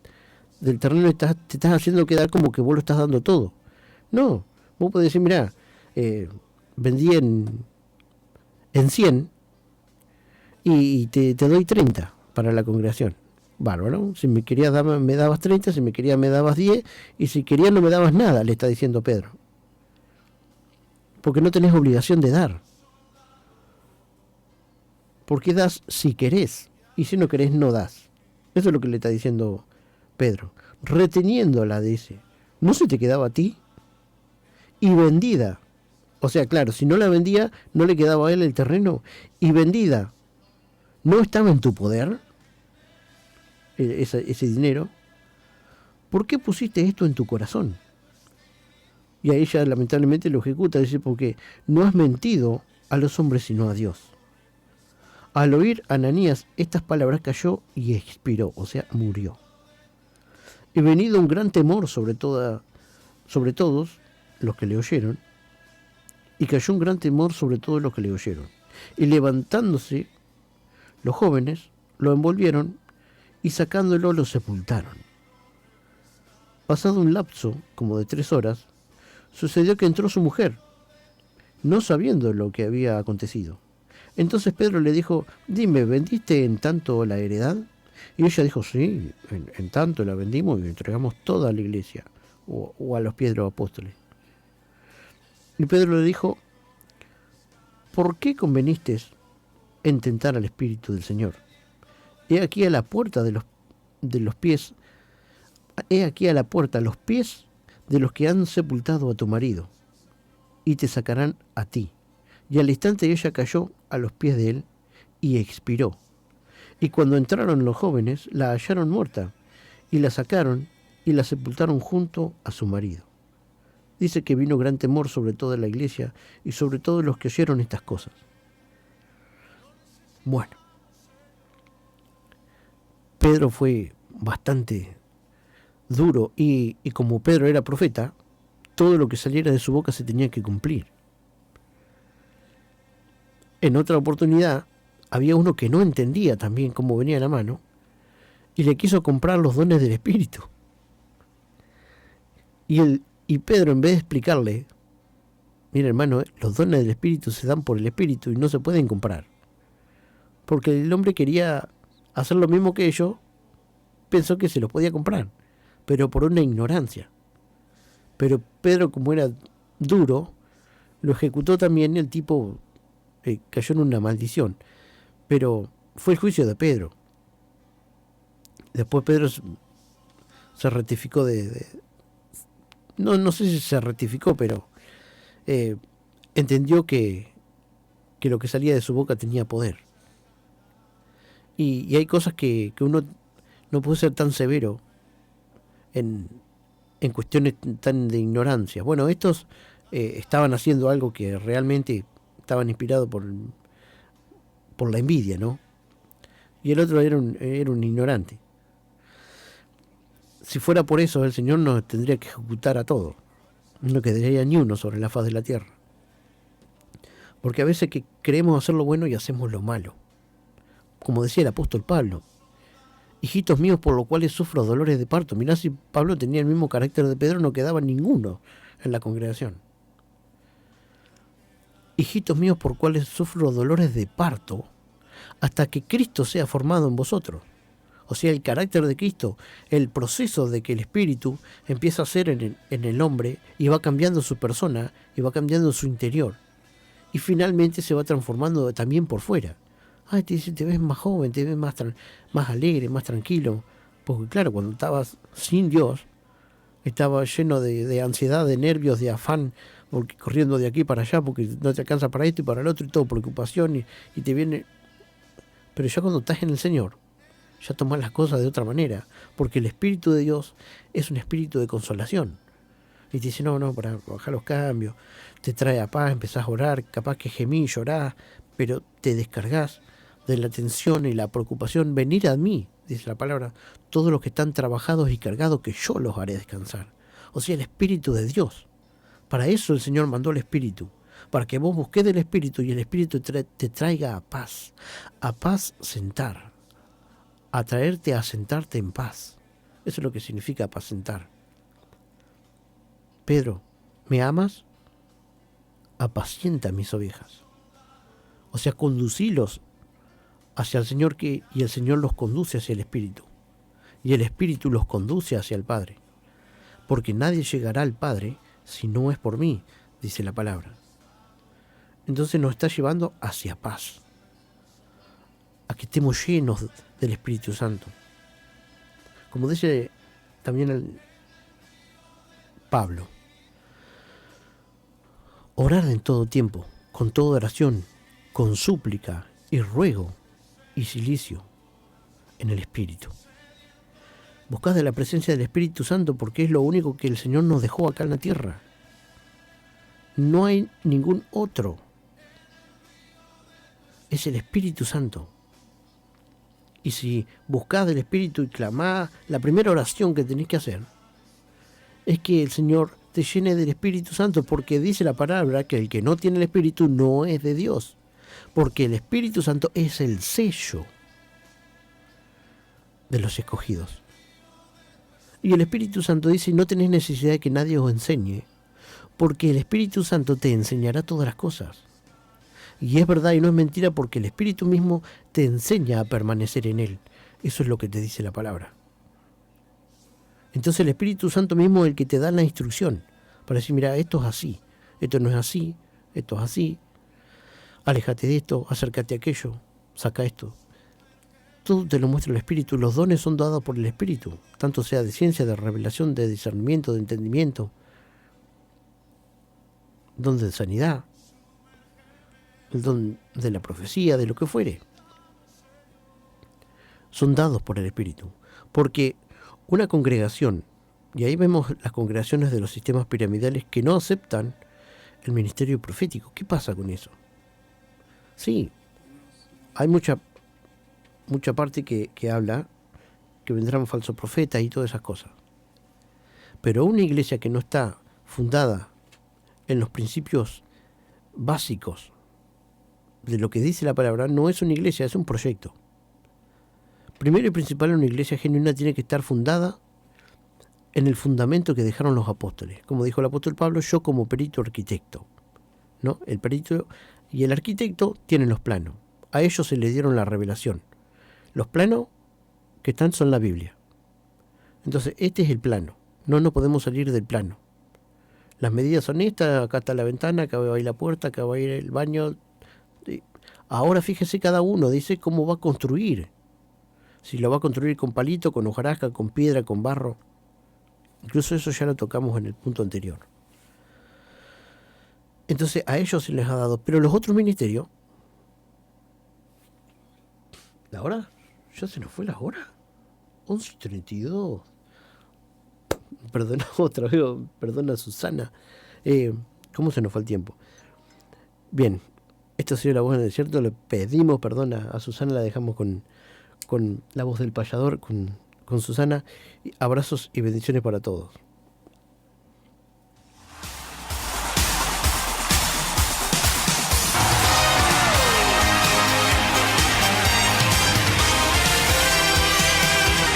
del terreno y te estás haciendo quedar como que vos lo estás dando todo. No, vos podés decir, mirá, vendí en 100 y te doy 30 para la congregación. Bárbaro, si me querías dar, me dabas 30, si me querías me dabas 10, y si querías no me dabas nada, le está diciendo Pedro. Porque no tenés obligación de dar. Porque das si querés, y si no querés no das. Eso es lo que le está diciendo Pedro. Reteniéndola, dice, ¿no se te quedaba a ti? Y vendida. O sea, claro, si no la vendía, no le quedaba a él el terreno. Y vendida, ¿no estaba en tu poder ese dinero? ¿Por qué pusiste esto en tu corazón? Y a ella lamentablemente lo ejecuta, dice, porque no has mentido a los hombres sino a Dios. Al oír Ananías estas palabras cayó y expiró, o sea, murió. Y venido un gran temor sobre todos los que le oyeron, y cayó un gran temor sobre todos los que le oyeron. Y levantándose los jóvenes, lo envolvieron y sacándolo lo sepultaron. Pasado un lapso, como de 3 horas, sucedió que entró su mujer, no sabiendo lo que había acontecido. Entonces Pedro le dijo, dime, ¿vendiste en tanto la heredad? Y ella dijo, sí, en tanto la vendimos y entregamos toda a la iglesia, o a los pies de los apóstoles. Y Pedro le dijo, ¿por qué conveniste en tentar al Espíritu del Señor? He aquí a la puerta de los pies, he aquí a la puerta los pies de los que han sepultado a tu marido, y te sacarán a ti. Y al instante ella cayó a los pies de él y expiró. Y cuando entraron los jóvenes, la hallaron muerta, y la sacaron y la sepultaron junto a su marido. Dice que vino gran temor sobre toda la iglesia y sobre todos los que oyeron estas cosas. Bueno, Pedro fue bastante duro y como Pedro era profeta, todo lo que saliera de su boca se tenía que cumplir. En otra oportunidad, había uno que no entendía también cómo venía la mano y le quiso comprar los dones del Espíritu. Y Pedro, en vez de explicarle, mira hermano, los dones del Espíritu se dan por el Espíritu y no se pueden comprar. Porque el hombre quería hacer lo mismo que ellos, pensó que se los podía comprar, pero por una ignorancia. Pero Pedro, como era duro, lo ejecutó también, el tipo cayó en una maldición. Pero fue el juicio de Pedro. Después Pedro se rectificó no sé si se rectificó, pero entendió que lo que salía de su boca tenía poder. Y hay cosas que uno no puede ser tan severo en cuestiones tan de ignorancia. Bueno, estos estaban haciendo algo que realmente estaban inspirados por la envidia, ¿no? Y el otro era un ignorante. Si fuera por eso, el Señor nos tendría que ejecutar a todos. No quedaría ni uno sobre la faz de la tierra. Porque a veces que creemos hacer lo bueno y hacemos lo malo. Como decía el apóstol Pablo, hijitos míos por los cuales sufro dolores de parto. Mirá, si Pablo tenía el mismo carácter de Pedro, no quedaba ninguno en la congregación. Hijitos míos por cuales sufro dolores de parto, hasta que Cristo sea formado en vosotros. O sea, el carácter de Cristo, el proceso de que el Espíritu empieza a ser en el hombre y va cambiando su persona y va cambiando su interior. Y finalmente se va transformando también por fuera. Ay, te ves más joven, te ves más alegre, más tranquilo. Porque claro, cuando estabas sin Dios, estabas lleno de ansiedad, de nervios, de afán, porque corriendo de aquí para allá, porque no te alcanza para esto y para el otro, y todo, preocupación, y te viene... Pero ya cuando estás en el Señor, ya tomás las cosas de otra manera, porque el Espíritu de Dios es un espíritu de consolación. Y te dice, no, para bajar los cambios, te trae a paz, empezás a orar, capaz que gemís, llorás, pero te descargás de la tensión y la preocupación. Venid a mí, dice la palabra, todos los que están trabajados y cargados, que yo los haré descansar. O sea, el Espíritu de Dios. Para eso el Señor mandó el Espíritu, para que vos busques del Espíritu y el Espíritu te traiga a paz sentar, a traerte a sentarte en paz. Eso es lo que significa apacentar. Pedro, ¿Me amas? Apacienta mis ovejas. O sea, conducilos hacia el Señor, y el Señor los conduce hacia el Espíritu. Y el Espíritu los conduce hacia el Padre. Porque nadie llegará al Padre si no es por mí, dice la palabra. Entonces nos está llevando hacia paz, a que estemos llenos del Espíritu Santo. Como dice también Pablo, orar en todo tiempo, con toda oración, con súplica y ruego y cilicio en el Espíritu. Buscad de la presencia del Espíritu Santo porque es lo único que el Señor nos dejó acá en la tierra. No hay ningún otro. Es el Espíritu Santo. Y si buscad el Espíritu y clamad, la primera oración que tenéis que hacer es que el Señor te llene del Espíritu Santo, porque dice la palabra que el que no tiene el Espíritu no es de Dios, porque el Espíritu Santo es el sello de los escogidos. Y el Espíritu Santo dice, no tenés necesidad de que nadie os enseñe, porque el Espíritu Santo te enseñará todas las cosas. Y es verdad y no es mentira, porque el Espíritu mismo te enseña a permanecer en Él. Eso es lo que te dice la palabra. Entonces el Espíritu Santo mismo es el que te da la instrucción para decir, mira, esto es así, esto no es así, esto es así, aléjate de esto, acércate a aquello, saca esto. Todo te lo muestra el Espíritu. Los dones son dados por el Espíritu, tanto sea de ciencia, de revelación, de discernimiento, de entendimiento, don de sanidad, el don de la profecía, de lo que fuere. Son dados por el Espíritu. Porque una congregación, y ahí vemos las congregaciones de los sistemas piramidales que no aceptan el ministerio profético. ¿Qué pasa con eso? Sí, hay mucha parte que habla que vendrán falsos profetas y todas esas cosas. Pero una iglesia que no está fundada en los principios básicos de lo que dice la palabra, no es una iglesia, es un proyecto. Primero y principal, una iglesia genuina tiene que estar fundada en el fundamento que dejaron los apóstoles. Como dijo el apóstol Pablo, yo como perito arquitecto, ¿no? El perito y el arquitecto tienen los planos. A ellos se les dieron la revelación. Los planos que están son la Biblia. Entonces, este es el plano. No podemos salir del plano. Las medidas son estas, acá está la ventana, acá va a ir la puerta, acá va a ir el baño. Ahora fíjese cada uno, dice cómo va a construir. Si lo va a construir con palito, con hojarasca, con piedra, con barro. Incluso eso ya lo tocamos en el punto anterior. Entonces a ellos se les ha dado. Pero los otros ministerios... ¿La hora? ¿Ya se nos fue la hora? 11:32. Perdona otra vez, perdona Susana. ¿Cómo se nos fue el tiempo? Bien, esto ha sido La Voz en el Desierto. Le pedimos perdón a Susana, la dejamos con la voz del payador, con Susana. Abrazos y bendiciones para todos.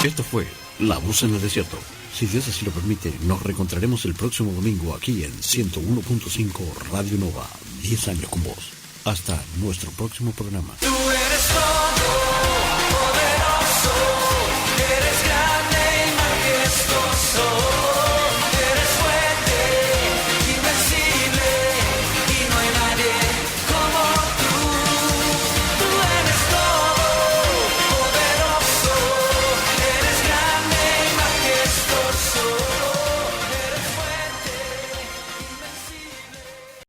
Esto fue La Voz en el Desierto. Si Dios así lo permite, nos reencontraremos el próximo domingo aquí en 101.5 Radio Nova. 10 años con vos. Hasta nuestro próximo programa. Tú eres todo.